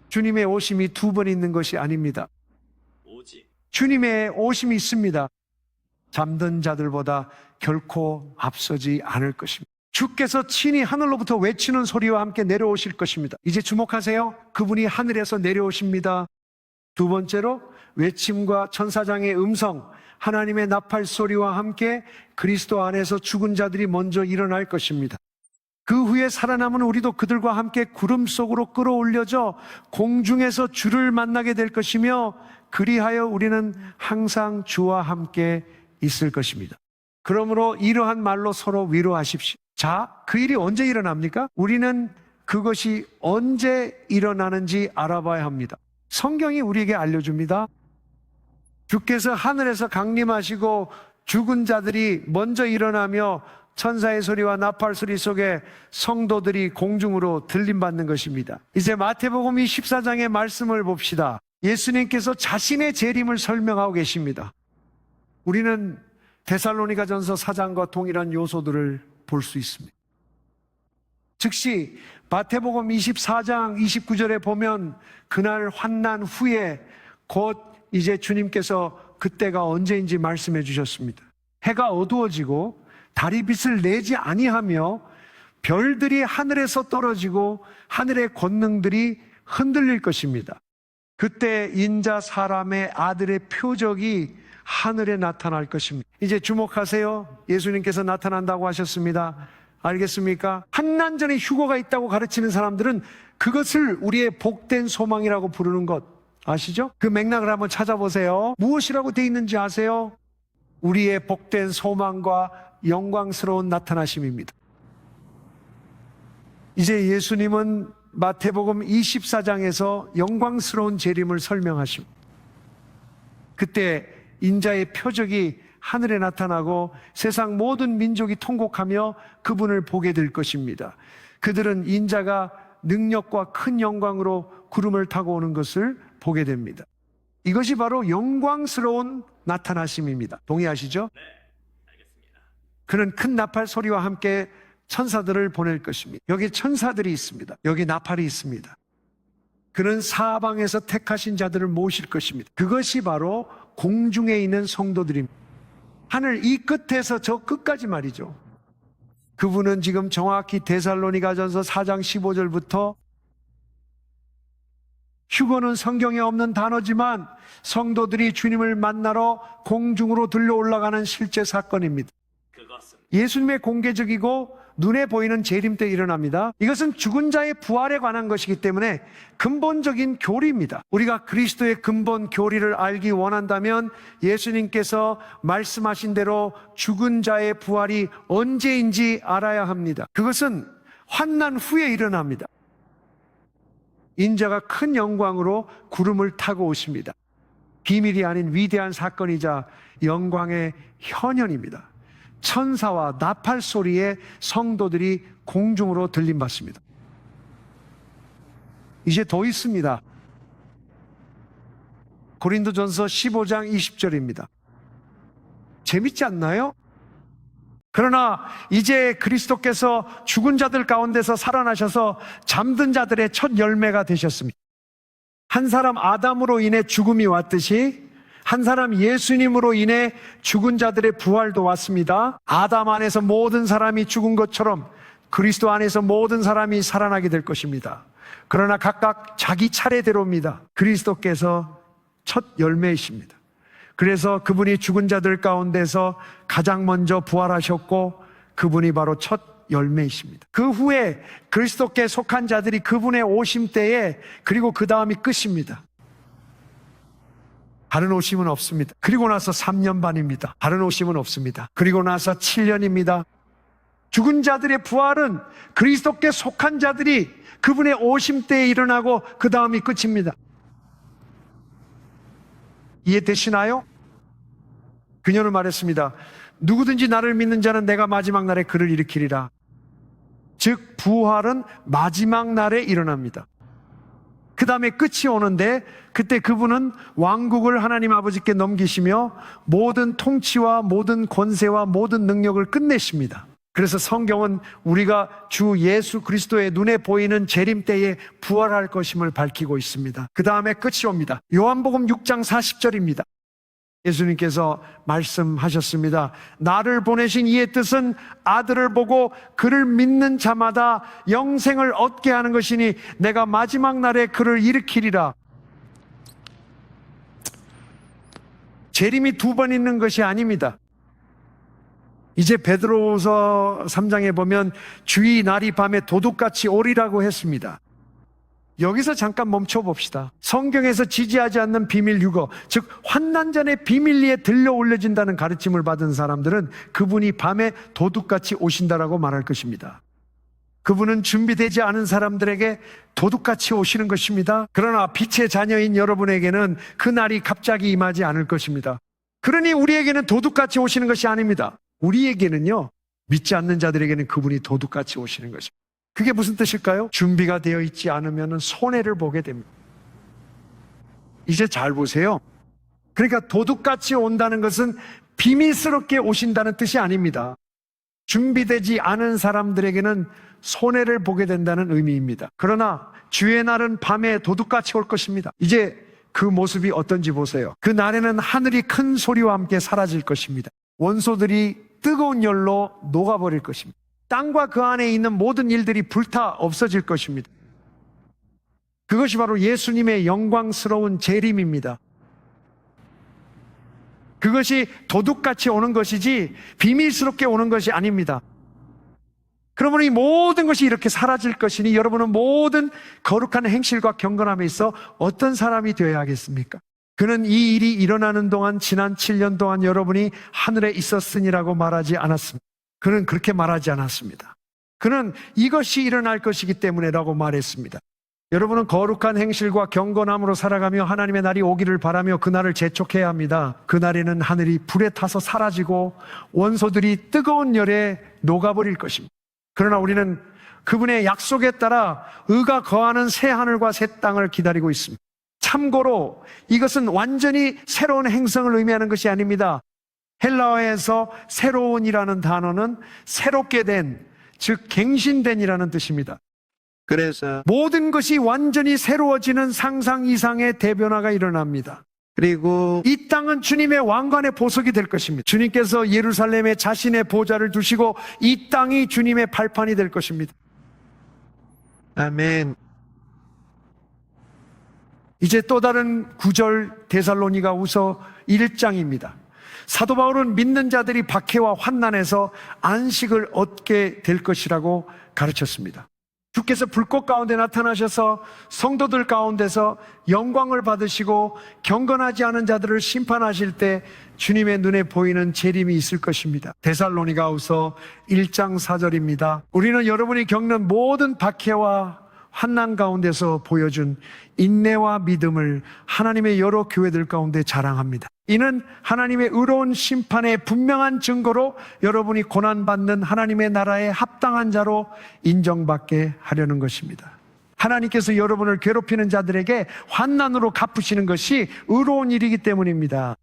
주님의 오심이 두 번 있는 것이 아닙니다. 오직 주님의 오심이 있습니다. 잠든 자들보다 결코 앞서지 않을 것입니다. 주께서 친히 하늘로부터 외치는 소리와 함께 내려오실 것입니다. 이제 주목하세요. 그분이 하늘에서 내려오십니다. 두 번째로 외침과 천사장의 음성, 하나님의 나팔 소리와 함께 그리스도 안에서 죽은 자들이 먼저 일어날 것입니다. 그 후에 살아남은 우리도 그들과 함께 구름 속으로 끌어올려져 공중에서 주를 만나게 될 것이며 그리하여 우리는 항상 주와 함께 있을 것입니다. 그러므로 이러한 말로 서로 위로하십시오. 자, 그 일이 언제 일어납니까? 우리는 그것이 언제 일어나는지 알아봐야 합니다. 성경이 우리에게 알려줍니다. 주께서 하늘에서 강림하시고 죽은 자들이 먼저 일어나며 천사의 소리와 나팔 소리 속에 성도들이 공중으로 들림받는 것입니다. 이제 마태복음 14장의 말씀을 봅시다. 예수님께서 자신의 재림을 설명하고 계십니다. 우리는 데살로니가전서 4장과 동일한 요소들을 볼 수 있습니다. 즉시 마태복음 24장 29절에 보면 그날 환난 후에 곧 이제 주님께서 그때가 언제인지 말씀해 주셨습니다. 해가 어두워지고 달이 빛을 내지 아니하며 별들이 하늘에서 떨어지고 하늘의 권능들이 흔들릴 것입니다. 그때 인자 사람의 아들의 표적이 하늘에 나타날 것입니다. 이제 주목하세요. 예수님께서 나타난다고 하셨습니다. 알겠습니까? 한난 전에 휴거가 있다고 가르치는 사람들은 그것을 우리의 복된 소망이라고 부르는 것 아시죠? 그 맥락을 한번 찾아보세요. 무엇이라고 되어 있는지 아세요? 우리의 복된 소망과 영광스러운 나타나심입니다. 이제 예수님은 마태복음 24장에서 영광스러운 재림을 설명하십니다. 그때 인자의 표적이 하늘에 나타나고 세상 모든 민족이 통곡하며 그분을 보게 될 것입니다. 그들은 인자가 능력과 큰 영광으로 구름을 타고 오는 것을 보게 됩니다. 이것이 바로 영광스러운 나타나심입니다. 동의하시죠? 네, 알겠습니다. 그는 큰 나팔 소리와 함께 천사들을 보낼 것입니다. 여기 천사들이 있습니다. 여기 나팔이 있습니다. 그는 사방에서 택하신 자들을 모실 것입니다. 그것이 바로 공중에 있는 성도들입니다. 하늘 이 끝에서 저 끝까지 말이죠. 그분은 지금 정확히 데살로니가전서 4장 15절부터 휴거는 성경에 없는 단어지만 성도들이 주님을 만나러 공중으로 들려 올라가는 실제 사건입니다. 그것은 예수님의 공개적이고 눈에 보이는 재림 때 일어납니다. 이것은 죽은 자의 부활에 관한 것이기 때문에 근본적인 교리입니다. 우리가 그리스도의 근본 교리를 알기 원한다면 예수님께서 말씀하신 대로 죽은 자의 부활이 언제인지 알아야 합니다. 그것은 환난 후에 일어납니다. 인자가 큰 영광으로 구름을 타고 오십니다. 비밀이 아닌 위대한 사건이자 영광의 현현입니다. 천사와 나팔 소리에 성도들이 공중으로 들림받습니다. 이제 더 있습니다. 고린도전서 15장 20절입니다. 재밌지 않나요? 그러나 이제 그리스도께서 죽은 자들 가운데서 살아나셔서 잠든 자들의 첫 열매가 되셨습니다. 한 사람 아담으로 인해 죽음이 왔듯이 한 사람 예수님으로 인해 죽은 자들의 부활도 왔습니다. 아담 안에서 모든 사람이 죽은 것처럼 그리스도 안에서 모든 사람이 살아나게 될 것입니다. 그러나 각각 자기 차례대로입니다. 그리스도께서 첫 열매이십니다. 그래서 그분이 죽은 자들 가운데서 가장 먼저 부활하셨고 그분이 바로 첫 열매이십니다. 그 후에 그리스도께 속한 자들이 그분의 오심 때에 그리고 그 다음이 끝입니다. 다른 오심은 없습니다. 그리고 나서 3년 반입니다. 다른 오심은 없습니다. 그리고 나서 7년입니다. 죽은 자들의 부활은 그리스도께 속한 자들이 그분의 오심 때에 일어나고 그 다음이 끝입니다. 이해되시나요? 그녀는 말했습니다. 누구든지 나를 믿는 자는 내가 마지막 날에 그를 일으키리라. 즉 부활은 마지막 날에 일어납니다. 그 다음에 끝이 오는데 그때 그분은 왕국을 하나님 아버지께 넘기시며 모든 통치와 모든 권세와 모든 능력을 끝내십니다. 그래서 성경은 우리가 주 예수 그리스도의 눈에 보이는 재림 때에 부활할 것임을 밝히고 있습니다. 그 다음에 끝이 옵니다. 요한복음 6장 40절입니다. 예수님께서 말씀하셨습니다. 나를 보내신 이의 뜻은 아들을 보고 그를 믿는 자마다 영생을 얻게 하는 것이니 내가 마지막 날에 그를 일으키리라. 재림이 두 번 있는 것이 아닙니다. 이제 베드로후서 3장에 보면 주의 날이 밤에 도둑같이 오리라고 했습니다. 여기서 잠깐 멈춰 봅시다. 성경에서 지지하지 않는 비밀 유거, 즉 환난 전에 비밀리에 들려 올려진다는 가르침을 받은 사람들은 그분이 밤에 도둑같이 오신다라고 말할 것입니다. 그분은 준비되지 않은 사람들에게 도둑같이 오시는 것입니다. 그러나 빛의 자녀인 여러분에게는 그 날이 갑자기 임하지 않을 것입니다. 그러니 우리에게는 도둑같이 오시는 것이 아닙니다. 우리에게는요, 믿지 않는 자들에게는 그분이 도둑같이 오시는 것입니다. 그게 무슨 뜻일까요? 준비가 되어 있지 않으면 손해를 보게 됩니다. 이제 잘 보세요. 그러니까 도둑같이 온다는 것은 비밀스럽게 오신다는 뜻이 아닙니다. 준비되지 않은 사람들에게는 손해를 보게 된다는 의미입니다. 그러나 주의 날은 밤에 도둑같이 올 것입니다. 이제 그 모습이 어떤지 보세요. 그 날에는 하늘이 큰 소리와 함께 사라질 것입니다. 원소들이 뜨거운 열로 녹아버릴 것입니다. 땅과 그 안에 있는 모든 일들이 불타 없어질 것입니다. 그것이 바로 예수님의 영광스러운 재림입니다. 그것이 도둑같이 오는 것이지 비밀스럽게 오는 것이 아닙니다. 그러므로 이 모든 것이 이렇게 사라질 것이니 여러분은 모든 거룩한 행실과 경건함에 있어 어떤 사람이 되어야 하겠습니까? 그는 이 일이 일어나는 동안 지난 7년 동안 여러분이 하늘에 있었으니라고 말하지 않았습니다. 그는 그렇게 말하지 않았습니다. 그는 이것이 일어날 것이기 때문에라고 말했습니다. 여러분은 거룩한 행실과 경건함으로 살아가며 하나님의 날이 오기를 바라며 그날을 재촉해야 합니다. 그날에는 하늘이 불에 타서 사라지고 원소들이 뜨거운 열에 녹아버릴 것입니다. 그러나 우리는 그분의 약속에 따라 의가 거하는 새 하늘과 새 땅을 기다리고 있습니다. 참고로 이것은 완전히 새로운 행성을 의미하는 것이 아닙니다. 헬라어에서 새로운이라는 단어는 새롭게 된, 즉 갱신된이라는 뜻입니다. 그래서 모든 것이 완전히 새로워지는 상상 이상의 대변화가 일어납니다. 그리고 이 땅은 주님의 왕관의 보석이 될 것입니다. 주님께서 예루살렘에 자신의 보좌를 두시고 이 땅이 주님의 발판이 될 것입니다. 아멘. 이제 또 다른 구절 데살로니가후서 1장입니다. 사도 바울은 믿는 자들이 박해와 환난에서 안식을 얻게 될 것이라고 가르쳤습니다. 주께서 불꽃 가운데 나타나셔서 성도들 가운데서 영광을 받으시고 경건하지 않은 자들을 심판하실 때 주님의 눈에 보이는 재림이 있을 것입니다. 데살로니가후서 1장 4절입니다. 우리는 여러분이 겪는 모든 박해와 환난 가운데서 보여준 인내와 믿음을 하나님의 여러 교회들 가운데 자랑합니다. 이는 하나님의 의로운 심판의 분명한 증거로 여러분이 고난받는 하나님의 나라에 합당한 자로 인정받게 하려는 것입니다. 하나님께서 여러분을 괴롭히는 자들에게 환난으로 갚으시는 것이 의로운 일이기 때문입니다.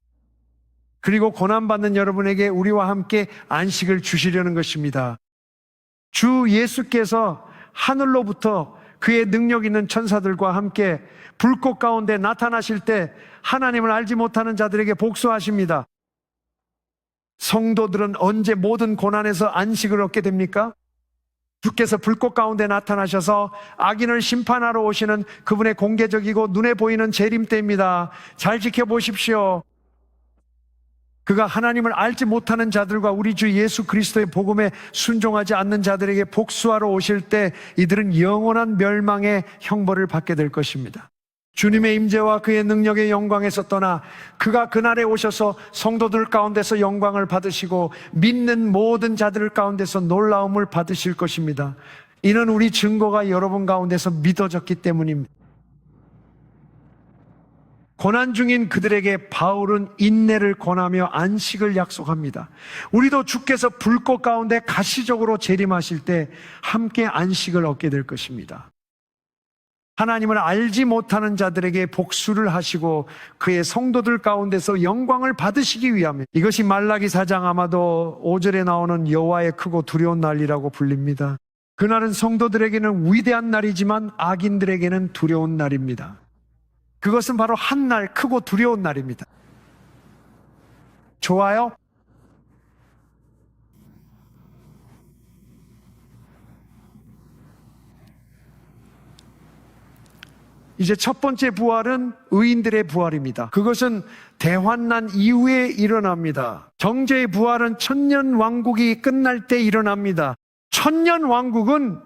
그리고 고난받는 여러분에게 우리와 함께 안식을 주시려는 것입니다. 주 예수께서 하늘로부터 그의 능력 있는 천사들과 함께 불꽃 가운데 나타나실 때 하나님을 알지 못하는 자들에게 복수하십니다. 성도들은 언제 모든 고난에서 안식을 얻게 됩니까? 주께서 불꽃 가운데 나타나셔서 악인을 심판하러 오시는 그분의 공개적이고 눈에 보이는 재림 때입니다. 잘 지켜보십시오. 그가 하나님을 알지 못하는 자들과 우리 주 예수 그리스도의 복음에 순종하지 않는 자들에게 복수하러 오실 때 이들은 영원한 멸망의 형벌을 받게 될 것입니다. 주님의 임재와 그의 능력의 영광에서 떠나 그가 그날에 오셔서 성도들 가운데서 영광을 받으시고 믿는 모든 자들 가운데서 놀라움을 받으실 것입니다. 이는 우리 증거가 여러분 가운데서 믿어졌기 때문입니다. 고난 중인 그들에게 바울은 인내를 권하며 안식을 약속합니다. 우리도 주께서 불꽃 가운데 가시적으로 재림하실 때 함께 안식을 얻게 될 것입니다. 하나님을 알지 못하는 자들에게 복수를 하시고 그의 성도들 가운데서 영광을 받으시기 위함에 이것이 말라기 4장 아마도 5절에 나오는 여호와의 크고 두려운 날이라고 불립니다. 그날은 성도들에게는 위대한 날이지만 악인들에게는 두려운 날입니다. 그것은 바로 한 날 크고 두려운 날입니다. 좋아요? 이제 첫 번째 부활은 의인들의 부활입니다. 그것은 대환난 이후에 일어납니다. 경제의 부활은 천년 왕국이 끝날 때 일어납니다. 천년 왕국은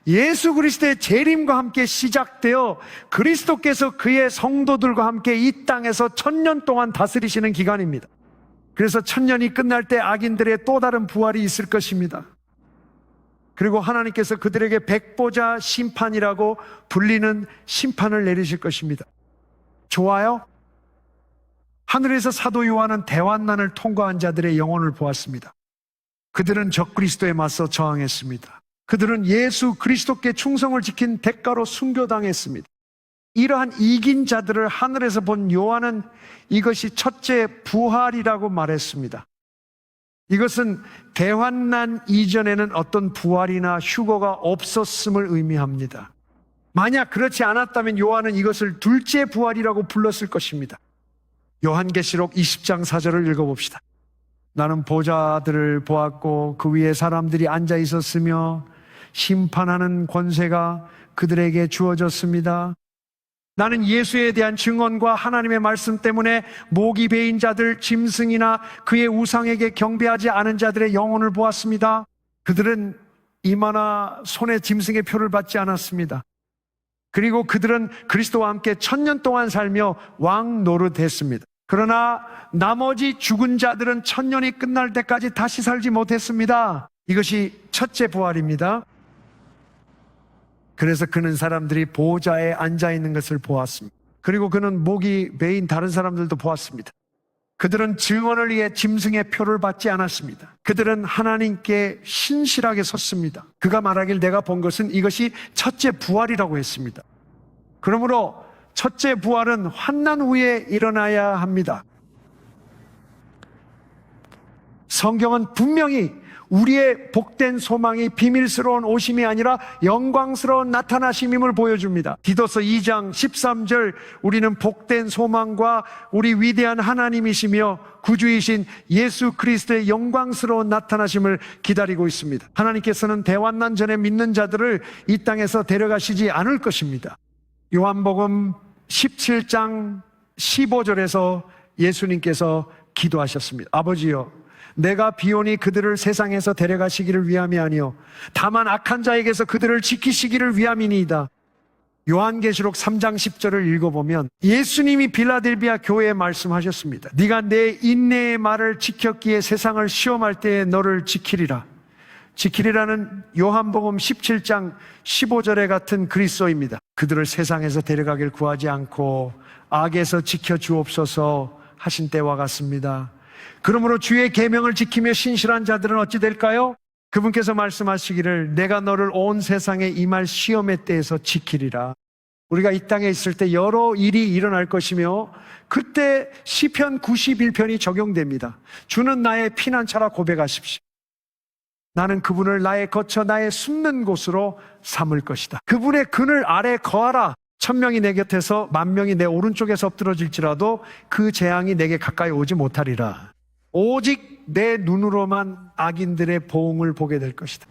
예수 그리스도의 재림과 함께 시작되어 그리스도께서 그의 성도들과 함께 이 땅에서 천년 동안 다스리시는 기간입니다. 그래서 천년이 끝날 때 악인들의 또 다른 부활이 있을 것입니다. 그리고 하나님께서 그들에게 백보자 심판이라고 불리는 심판을 내리실 것입니다. 좋아요? 하늘에서 사도 요한은 대환난을 통과한 자들의 영혼을 보았습니다. 그들은 적그리스도에 맞서 저항했습니다. 그들은 예수 그리스도께 충성을 지킨 대가로 순교당했습니다. 이러한 이긴 자들을 하늘에서 본 요한은 이것이 첫째 부활이라고 말했습니다. 이것은 대환난 이전에는 어떤 부활이나 휴거가 없었음을 의미합니다. 만약 그렇지 않았다면 요한은 이것을 둘째 부활이라고 불렀을 것입니다. 요한계시록 20장 4절을 읽어봅시다. 나는 보좌들을 보았고 그 위에 사람들이 앉아 있었으며 심판하는 권세가 그들에게 주어졌습니다. 나는 예수에 대한 증언과 하나님의 말씀 때문에 목이 베인 자들, 짐승이나 그의 우상에게 경배하지 않은 자들의 영혼을 보았습니다. 그들은 이마나 손에 짐승의 표를 받지 않았습니다. 그리고 그들은 그리스도와 함께 천년 동안 살며 왕 노릇했습니다. 그러나 나머지 죽은 자들은 천년이 끝날 때까지 다시 살지 못했습니다. 이것이 첫째 부활입니다. 그래서 그는 사람들이 보좌에 앉아 있는 것을 보았습니다. 그리고 그는 목이 베인 다른 사람들도 보았습니다. 그들은 증언을 위해 짐승의 표를 받지 않았습니다. 그들은 하나님께 신실하게 섰습니다. 그가 말하길 내가 본 것은 이것이 첫째 부활이라고 했습니다. 그러므로 첫째 부활은 환난 후에 일어나야 합니다. 성경은 분명히 우리의 복된 소망이 비밀스러운 오심이 아니라 영광스러운 나타나심임을 보여줍니다. 디도서 2장 13절, 우리는 복된 소망과 우리 위대한 하나님이시며 구주이신 예수 그리스도의 영광스러운 나타나심을 기다리고 있습니다. 하나님께서는 대환난 전에 믿는 자들을 이 땅에서 데려가시지 않을 것입니다. 요한복음 17장 15절에서 예수님께서 기도하셨습니다. 아버지여, 내가 비오니 그들을 세상에서 데려가시기를 위함이 아니요 다만 악한 자에게서 그들을 지키시기를 위함이니이다. 요한계시록 3장 10절을 읽어보면 예수님이 빌라델비아 교회에 말씀하셨습니다. 네가 내 인내의 말을 지켰기에 세상을 시험할 때에 너를 지키리라. 지키리라는 요한복음 17장 15절에 같은 그리스도입니다. 그들을 세상에서 데려가길 구하지 않고 악에서 지켜주옵소서 하신 때와 같습니다. 그러므로 주의 계명을 지키며 신실한 자들은 어찌 될까요? 그분께서 말씀하시기를 내가 너를 온 세상에 임할 시험의 때에서 지키리라. 우리가 이 땅에 있을 때 여러 일이 일어날 것이며 그때 시편 91편이 적용됩니다. 주는 나의 피난처라 고백하십시오. 나는 그분을 나의 거처 나의 숨는 곳으로 삼을 것이다. 그분의 그늘 아래 거하라. 1000명이 내 곁에서 10,000명이 내 오른쪽에서 엎드러질지라도 그 재앙이 내게 가까이 오지 못하리라. 오직 내 눈으로만 악인들의 보응을 보게 될 것이다.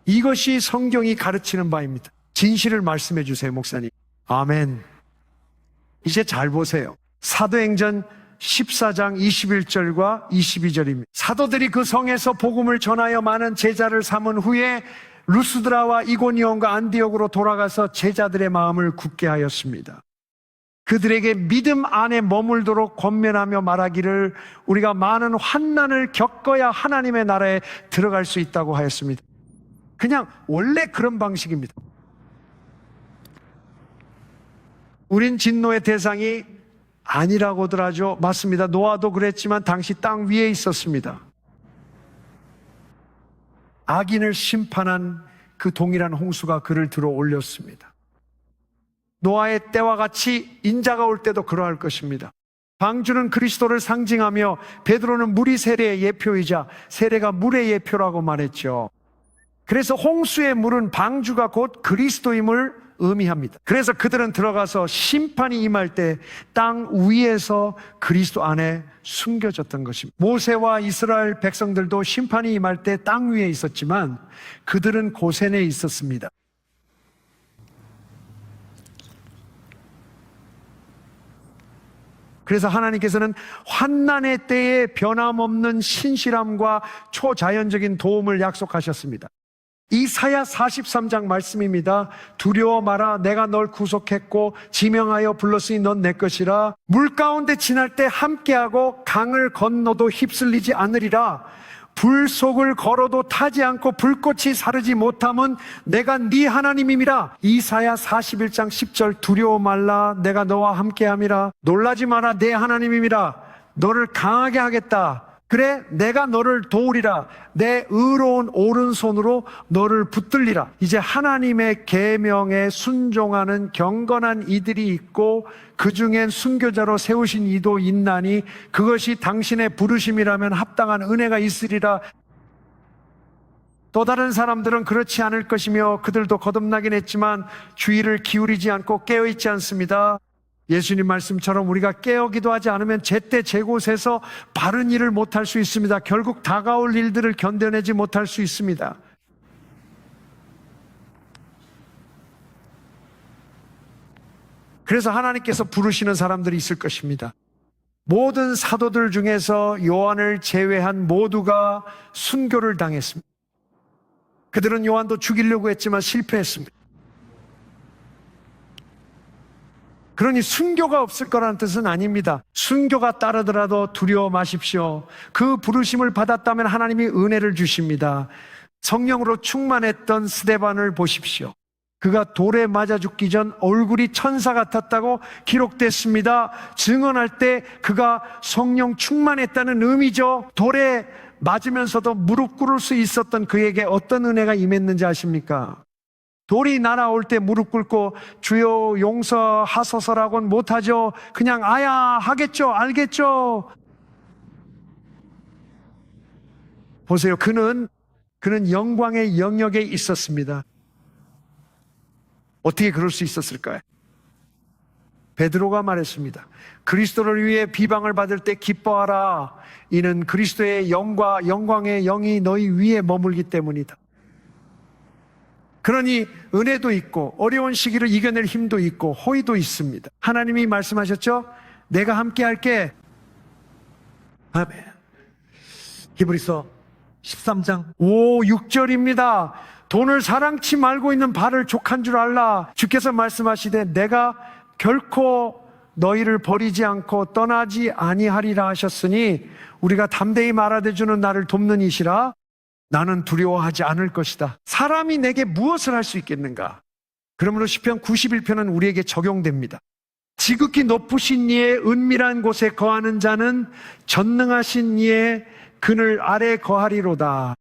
이것이 성경이 가르치는 바입니다. 진실을 말씀해 주세요, 목사님. 아멘. 이제 잘 보세요. 사도행전 14장 21절과 22절입니다. 사도들이 그 성에서 복음을 전하여 많은 제자를 삼은 후에 루스드라와 이고니온과 안디옥으로 돌아가서 제자들의 마음을 굳게 하였습니다. 그들에게 믿음 안에 머물도록 권면하며 말하기를 우리가 많은 환난을 겪어야 하나님의 나라에 들어갈 수 있다고 하였습니다. 그냥 원래 그런 방식입니다. 우린 진노의 대상이 아니라고들 하죠. 맞습니다. 노아도 그랬지만 당시 땅 위에 있었습니다. 악인을 심판한 그 동일한 홍수가 그를 들어 올렸습니다. 노아의 때와 같이 인자가 올 때도 그러할 것입니다. 방주는 그리스도를 상징하며 베드로는 물이 세례의 예표이자 세례가 물의 예표라고 말했죠. 그래서 홍수의 물은 방주가 곧 그리스도임을 의미합니다. 그래서 그들은 들어가서 심판이 임할 때 땅 위에서 그리스도 안에 숨겨졌던 것입니다. 모세와 이스라엘 백성들도 심판이 임할 때 땅 위에 있었지만 그들은 고센에 있었습니다. 그래서 하나님께서는 환난의 때에 변함없는 신실함과 초자연적인 도움을 약속하셨습니다. 이사야 43장 말씀입니다. 두려워 마라. 내가 널 구속했고 지명하여 불렀으니 넌 내 것이라. 물 가운데 지날 때 함께하고 강을 건너도 휩쓸리지 않으리라. 불 속을 걸어도 타지 않고 불꽃이 사르지 못함은 내가 네 하나님임이라. 이사야 41장 10절 두려워 말라. 내가 너와 함께함이라. 놀라지 마라. 내 하나님임이라. 너를 강하게 하겠다. 그래 내가 너를 도우리라. 내 의로운 오른손으로 너를 붙들리라. 이제 하나님의 계명에 순종하는 경건한 이들이 있고 그 중엔 순교자로 세우신 이도 있나니 그것이 당신의 부르심이라면 합당한 은혜가 있으리라. 또 다른 사람들은 그렇지 않을 것이며 그들도 거듭나긴 했지만 주의를 기울이지 않고 깨어있지 않습니다. 예수님 말씀처럼 우리가 깨어기도 하지 않으면 제때 제곳에서 바른 일을 못할 수 있습니다. 결국 다가올 일들을 견뎌내지 못할 수 있습니다. 그래서 하나님께서 부르시는 사람들이 있을 것입니다. 모든 사도들 중에서 요한을 제외한 모두가 순교를 당했습니다. 그들은 요한도 죽이려고 했지만 실패했습니다. 그러니 순교가 없을 거라는 뜻은 아닙니다. 순교가 따르더라도 두려워 마십시오. 그 부르심을 받았다면 하나님이 은혜를 주십니다. 성령으로 충만했던 스데반을 보십시오. 그가 돌에 맞아 죽기 전 얼굴이 천사 같았다고 기록됐습니다. 증언할 때 그가 성령 충만했다는 의미죠. 돌에 맞으면서도 무릎 꿇을 수 있었던 그에게 어떤 은혜가 임했는지 아십니까? 돌이 날아올 때 무릎 꿇고 주여 용서하소서라고는 못하죠. 그냥 아야 하겠죠, 알겠죠. 보세요. 그는 영광의 영역에 있었습니다. 어떻게 그럴 수 있었을까요? 베드로가 말했습니다. 그리스도를 위해 비방을 받을 때 기뻐하라. 이는 그리스도의 영광의 영이 너희 위에 머물기 때문이다. 그러니 은혜도 있고 어려운 시기를 이겨낼 힘도 있고 호의도 있습니다. 하나님이 말씀하셨죠? 내가 함께 할게. 아멘. 히브리서 13장 6절입니다. 돈을 사랑치 말고 있는 발을 족한 줄 알라. 주께서 말씀하시되 내가 결코 너희를 버리지 않고 떠나지 아니하리라 하셨으니 우리가 담대히 말하되 주는 나를 돕는 이시라. 나는 두려워하지 않을 것이다. 사람이 내게 무엇을 할 수 있겠는가? 그러므로 시편 91편은 우리에게 적용됩니다. 지극히 높으신 이의 은밀한 곳에 거하는 자는 전능하신 이의 그늘 아래 거하리로다.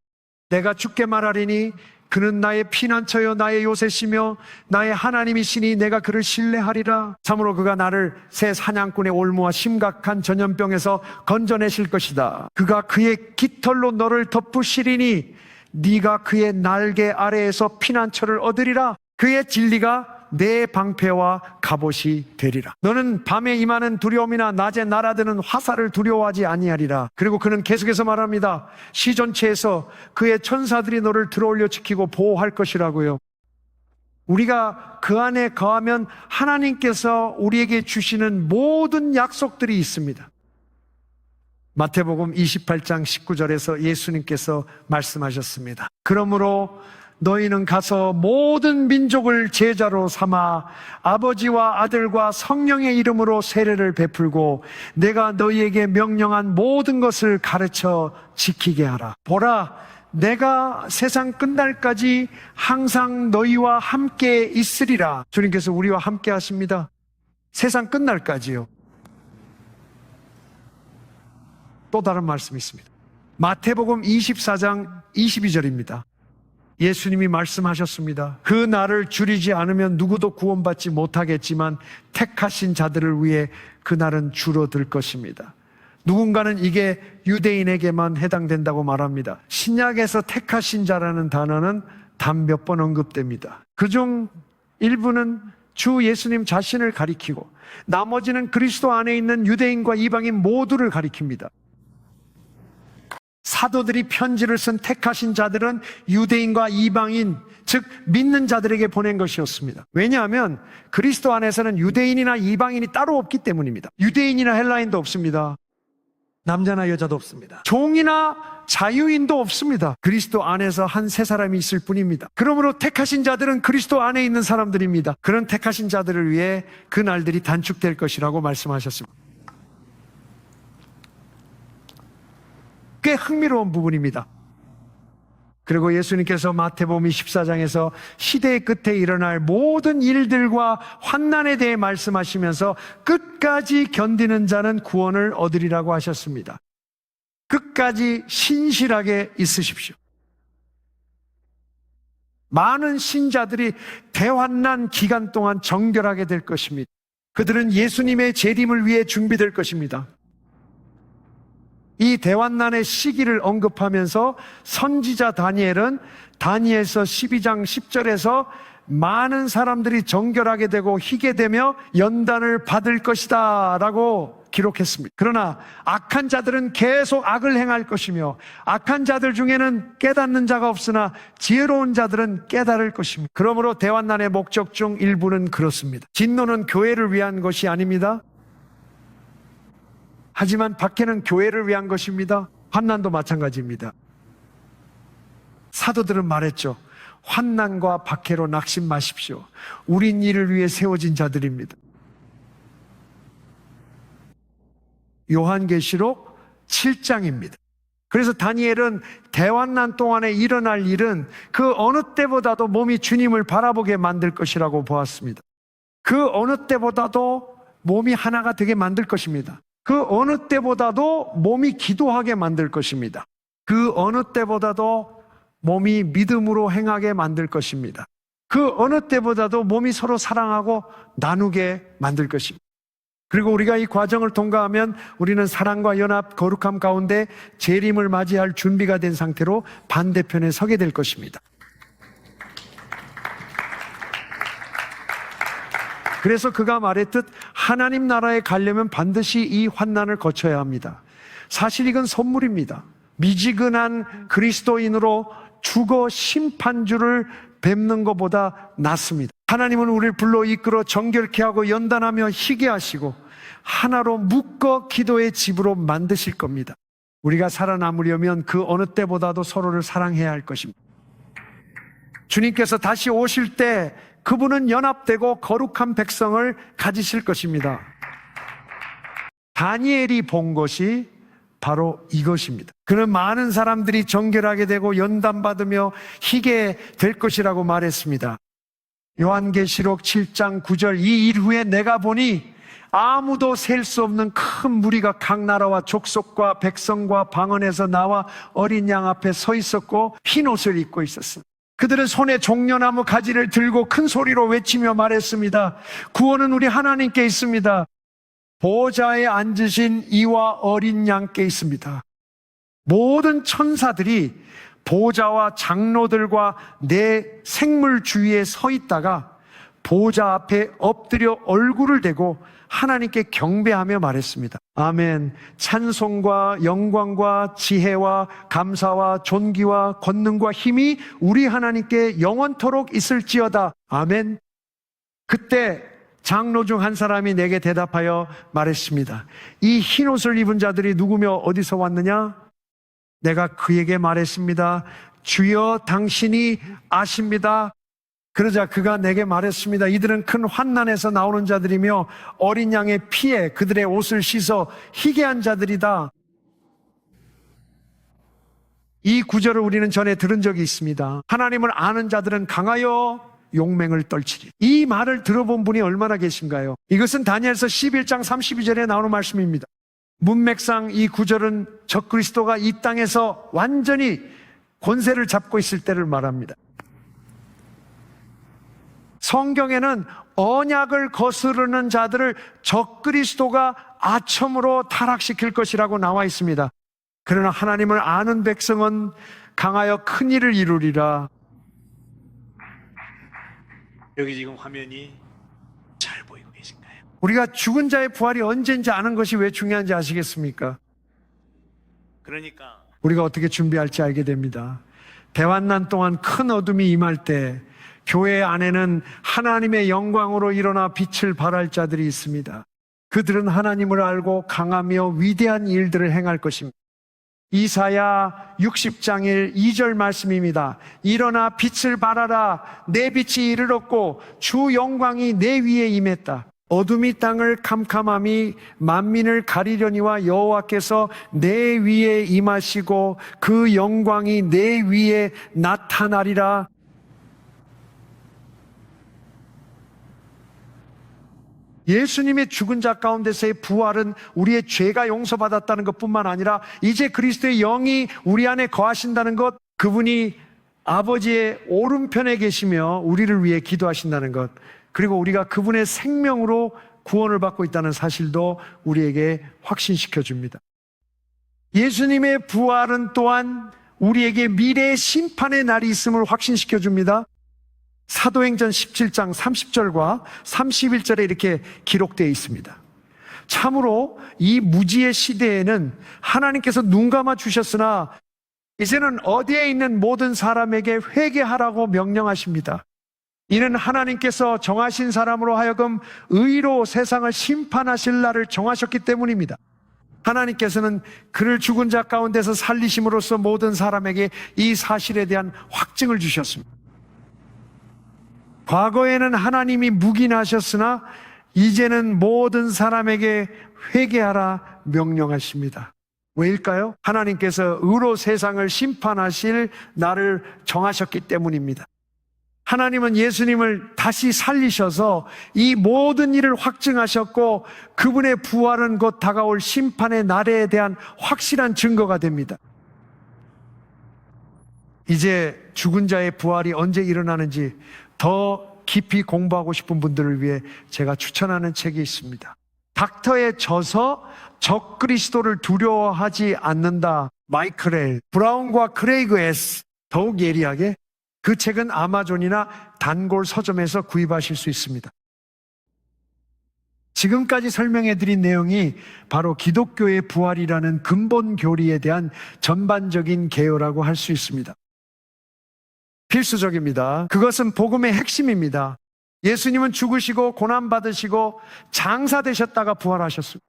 내가 주께 말하리니 그는 나의 피난처여 나의 요새시며 나의 하나님이시니 내가 그를 신뢰하리라. 참으로 그가 나를 새 사냥꾼의 올무와 심각한 전염병에서 건져내실 것이다. 그가 그의 깃털로 너를 덮으시리니 네가 그의 날개 아래에서 피난처를 얻으리라. 그의 진리가 내 방패와 갑옷이 되리라. 너는 밤에 임하는 두려움이나 낮에 날아드는 화살을 두려워하지 아니하리라. 그리고 그는 계속해서 말합니다. 시 전체에서 그의 천사들이 너를 들어올려 지키고 보호할 것이라고요. 우리가 그 안에 거하면 하나님께서 우리에게 주시는 모든 약속들이 있습니다. 마태복음 28장 19절에서 예수님께서 말씀하셨습니다. 그러므로 너희는 가서 모든 민족을 제자로 삼아 아버지와 아들과 성령의 이름으로 세례를 베풀고 내가 너희에게 명령한 모든 것을 가르쳐 지키게 하라. 보라, 내가 세상 끝날까지 항상 너희와 함께 있으리라. 주님께서 우리와 함께 하십니다. 세상 끝날까지요. 또 다른 말씀이 있습니다. 마태복음 24장 22절입니다. 예수님이 말씀하셨습니다. 그 날을 줄이지 않으면 누구도 구원받지 못하겠지만 택하신 자들을 위해 그 날은 줄어들 것입니다. 누군가는 이게 유대인에게만 해당된다고 말합니다. 신약에서 택하신 자라는 단어는 단 몇 번 언급됩니다. 그중 일부는 주 예수님 자신을 가리키고 나머지는 그리스도 안에 있는 유대인과 이방인 모두를 가리킵니다. 사도들이 편지를 쓴 택하신 자들은 유대인과 이방인, 즉 믿는 자들에게 보낸 것이었습니다. 왜냐하면 그리스도 안에서는 유대인이나 이방인이 따로 없기 때문입니다. 유대인이나 헬라인도 없습니다. 남자나 여자도 없습니다. 종이나 자유인도 없습니다. 그리스도 안에서 한 세 사람이 있을 뿐입니다. 그러므로 택하신 자들은 그리스도 안에 있는 사람들입니다. 그런 택하신 자들을 위해 그 날들이 단축될 것이라고 말씀하셨습니다. 꽤 흥미로운 부분입니다. 그리고 예수님께서 마태복음 14장에서 시대의 끝에 일어날 모든 일들과 환난에 대해 말씀하시면서 끝까지 견디는 자는 구원을 얻으리라고 하셨습니다. 끝까지 신실하게 있으십시오. 많은 신자들이 대환난 기간 동안 정결하게 될 것입니다. 그들은 예수님의 재림을 위해 준비될 것입니다. 이 대환난의 시기를 언급하면서 선지자 다니엘은 다니엘서 12장 10절에서 많은 사람들이 정결하게 되고 희게 되며 연단을 받을 것이다 라고 기록했습니다. 그러나 악한 자들은 계속 악을 행할 것이며 악한 자들 중에는 깨닫는 자가 없으나 지혜로운 자들은 깨달을 것입니다. 그러므로 대환난의 목적 중 일부는 그렇습니다. 진노는 교회를 위한 것이 아닙니다. 하지만 박해는 교회를 위한 것입니다. 환난도 마찬가지입니다. 사도들은 말했죠. 환난과 박해로 낙심 마십시오. 우린 이를 위해 세워진 자들입니다. 요한계시록 7장입니다. 그래서 다니엘은 대환난 동안에 일어날 일은 그 어느 때보다도 몸이 주님을 바라보게 만들 것이라고 보았습니다. 그 어느 때보다도 몸이 하나가 되게 만들 것입니다. 그 어느 때보다도 몸이 기도하게 만들 것입니다. 그 어느 때보다도 몸이 믿음으로 행하게 만들 것입니다. 그 어느 때보다도 몸이 서로 사랑하고 나누게 만들 것입니다. 그리고 우리가 이 과정을 통과하면 우리는 사랑과 연합, 거룩함 가운데 재림을 맞이할 준비가 된 상태로 반대편에 서게 될 것입니다. 그래서 그가 말했듯 하나님 나라에 가려면 반드시 이 환난을 거쳐야 합니다. 사실 이건 선물입니다. 미지근한 그리스도인으로 죽어 심판주를 뵙는 것보다 낫습니다. 하나님은 우리를 불러 이끌어 정결케 하고 연단하며 희게 하시고 하나로 묶어 기도의 집으로 만드실 겁니다. 우리가 살아남으려면 그 어느 때보다도 서로를 사랑해야 할 것입니다. 주님께서 다시 오실 때 그분은 연합되고 거룩한 백성을 가지실 것입니다. 다니엘이 본 것이 바로 이것입니다. 그는 많은 사람들이 정결하게 되고 연단받으며 희게 될 것이라고 말했습니다. 요한계시록 7장 9절 이 일 후에 내가 보니 아무도 셀 수 없는 큰 무리가 각 나라와 족속과 백성과 방언에서 나와 어린 양 앞에 서 있었고 흰 옷을 입고 있었습니다. 그들은 손에 종려나무 가지를 들고 큰 소리로 외치며 말했습니다. 구원은 우리 하나님께 있습니다. 보좌에 앉으신 이와 어린 양께 있습니다. 모든 천사들이 보좌와 장로들과 내 생물 주위에 서 있다가 보좌 앞에 엎드려 얼굴을 대고 하나님께 경배하며 말했습니다. 아멘. 찬송과 영광과 지혜와 감사와 존귀와 권능과 힘이 우리 하나님께 영원토록 있을지어다. 아멘. 그때 장로 중 한 사람이 내게 대답하여 말했습니다. 이 흰옷을 입은 자들이 누구며 어디서 왔느냐? 내가 그에게 말했습니다. 주여 당신이 아십니다. 그러자 그가 내게 말했습니다. 이들은 큰 환난에서 나오는 자들이며 어린 양의 피에 그들의 옷을 씻어 희게 한 자들이다. 이 구절을 우리는 전에 들은 적이 있습니다. 하나님을 아는 자들은 강하여 용맹을 떨치리. 이 말을 들어본 분이 얼마나 계신가요? 이것은 다니엘서 11장 32절에 나오는 말씀입니다. 문맥상 이 구절은 적그리스도가 이 땅에서 완전히 권세를 잡고 있을 때를 말합니다. 성경에는 언약을 거스르는 자들을 적그리스도가 아첨으로 타락시킬 것이라고 나와 있습니다. 그러나 하나님을 아는 백성은 강하여 큰 일을 이루리라. 여기 지금 화면이 잘 보이고 계신가요? 우리가 죽은 자의 부활이 언제인지 아는 것이 왜 중요한지 아시겠습니까? 그러니까 우리가 어떻게 준비할지 알게 됩니다. 대환난 동안 큰 어둠이 임할 때 교회 안에는 하나님의 영광으로 일어나 빛을 발할 자들이 있습니다. 그들은 하나님을 알고 강하며 위대한 일들을 행할 것입니다. 이사야 60장 2절 말씀입니다. 일어나 빛을 발하라. 내 빛이 이르렀고 주 영광이 내 위에 임했다. 어둠이 땅을 캄캄함이 만민을 가리려니와 여호와께서 내 위에 임하시고 그 영광이 내 위에 나타나리라. 예수님의 죽은 자 가운데서의 부활은 우리의 죄가 용서받았다는 것뿐만 아니라 이제 그리스도의 영이 우리 안에 거하신다는 것, 그분이 아버지의 오른편에 계시며 우리를 위해 기도하신다는 것, 그리고 우리가 그분의 생명으로 구원을 받고 있다는 사실도 우리에게 확신시켜 줍니다. 예수님의 부활은 또한 우리에게 미래의 심판의 날이 있음을 확신시켜 줍니다. 사도행전 17장 30절과 31절에 이렇게 기록되어 있습니다. 참으로 이 무지의 시대에는 하나님께서 눈 감아 주셨으나 이제는 어디에 있는 모든 사람에게 회개하라고 명령하십니다. 이는 하나님께서 정하신 사람으로 하여금 의로 세상을 심판하실 날을 정하셨기 때문입니다. 하나님께서는 그를 죽은 자 가운데서 살리심으로써 모든 사람에게 이 사실에 대한 확증을 주셨습니다. 과거에는 하나님이 묵인하셨으나 이제는 모든 사람에게 회개하라 명령하십니다. 왜일까요? 하나님께서 의로 세상을 심판하실 날을 정하셨기 때문입니다. 하나님은 예수님을 다시 살리셔서 이 모든 일을 확증하셨고 그분의 부활은 곧 다가올 심판의 날에 대한 확실한 증거가 됩니다. 이제 죽은 자의 부활이 언제 일어나는지 더 깊이 공부하고 싶은 분들을 위해 제가 추천하는 책이 있습니다. 닥터에 져서 적그리스도를 두려워하지 않는다. 마이클 L. 브라운과 크레이그 S. 더욱 예리하게 그 책은 아마존이나 단골 서점에서 구입하실 수 있습니다. 지금까지 설명해드린 내용이 바로 기독교의 부활이라는 근본 교리에 대한 전반적인 개요라고 할 수 있습니다. 필수적입니다. 그것은 복음의 핵심입니다. 예수님은 죽으시고 고난받으시고 장사되셨다가 부활하셨습니다.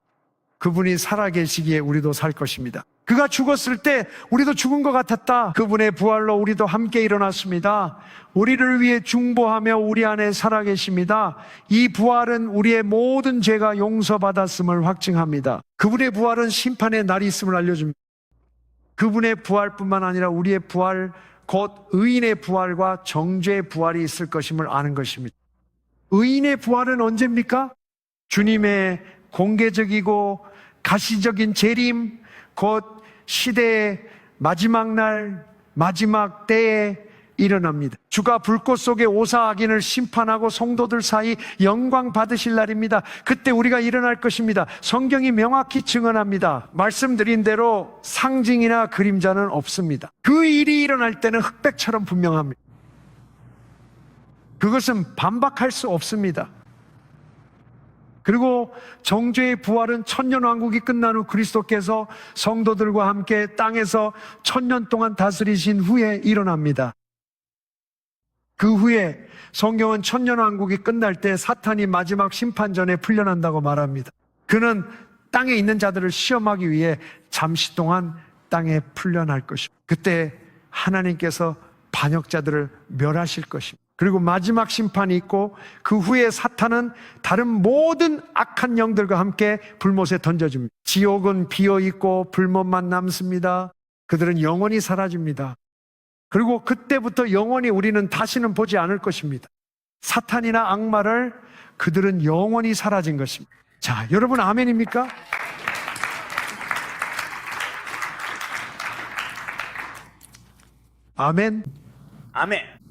그분이 살아계시기에 우리도 살 것입니다. 그가 죽었을 때 우리도 죽은 것 같았다. 그분의 부활로 우리도 함께 일어났습니다. 우리를 위해 중보하며 우리 안에 살아계십니다. 이 부활은 우리의 모든 죄가 용서받았음을 확증합니다. 그분의 부활은 심판의 날이 있음을 알려줍니다. 그분의 부활뿐만 아니라 우리의 부활, 곧 의인의 부활과 정죄의 부활이 있을 것임을 아는 것입니다. 의인의 부활은 언제입니까? 주님의 공개적이고 가시적인 재림, 곧 시대의 마지막 날, 마지막 때에 일어납니다. 주가 불꽃 속에 오사 악인을 심판하고 성도들 사이 영광 받으실 날입니다. 그때 우리가 일어날 것입니다. 성경이 명확히 증언합니다. 말씀드린 대로 상징이나 그림자는 없습니다. 그 일이 일어날 때는 흑백처럼 분명합니다. 그것은 반박할 수 없습니다. 그리고 정죄의 부활은 천년왕국이 끝난 후 그리스도께서 성도들과 함께 땅에서 1000년 동안 다스리신 후에 일어납니다. 그 후에 성경은 천년왕국이 끝날 때 사탄이 마지막 심판전에 풀려난다고 말합니다. 그는 땅에 있는 자들을 시험하기 위해 잠시 동안 땅에 풀려날 것입니다. 그때 하나님께서 반역자들을 멸하실 것입니다. 그리고 마지막 심판이 있고 그 후에 사탄은 다른 모든 악한 영들과 함께 불못에 던져집니다. 지옥은 비어있고 불못만 남습니다. 그들은 영원히 사라집니다. 그리고 그때부터 영원히 우리는 다시는 보지 않을 것입니다. 사탄이나 악마를 그들은 영원히 사라진 것입니다. 자, 여러분 아멘입니까? 아멘. 아멘.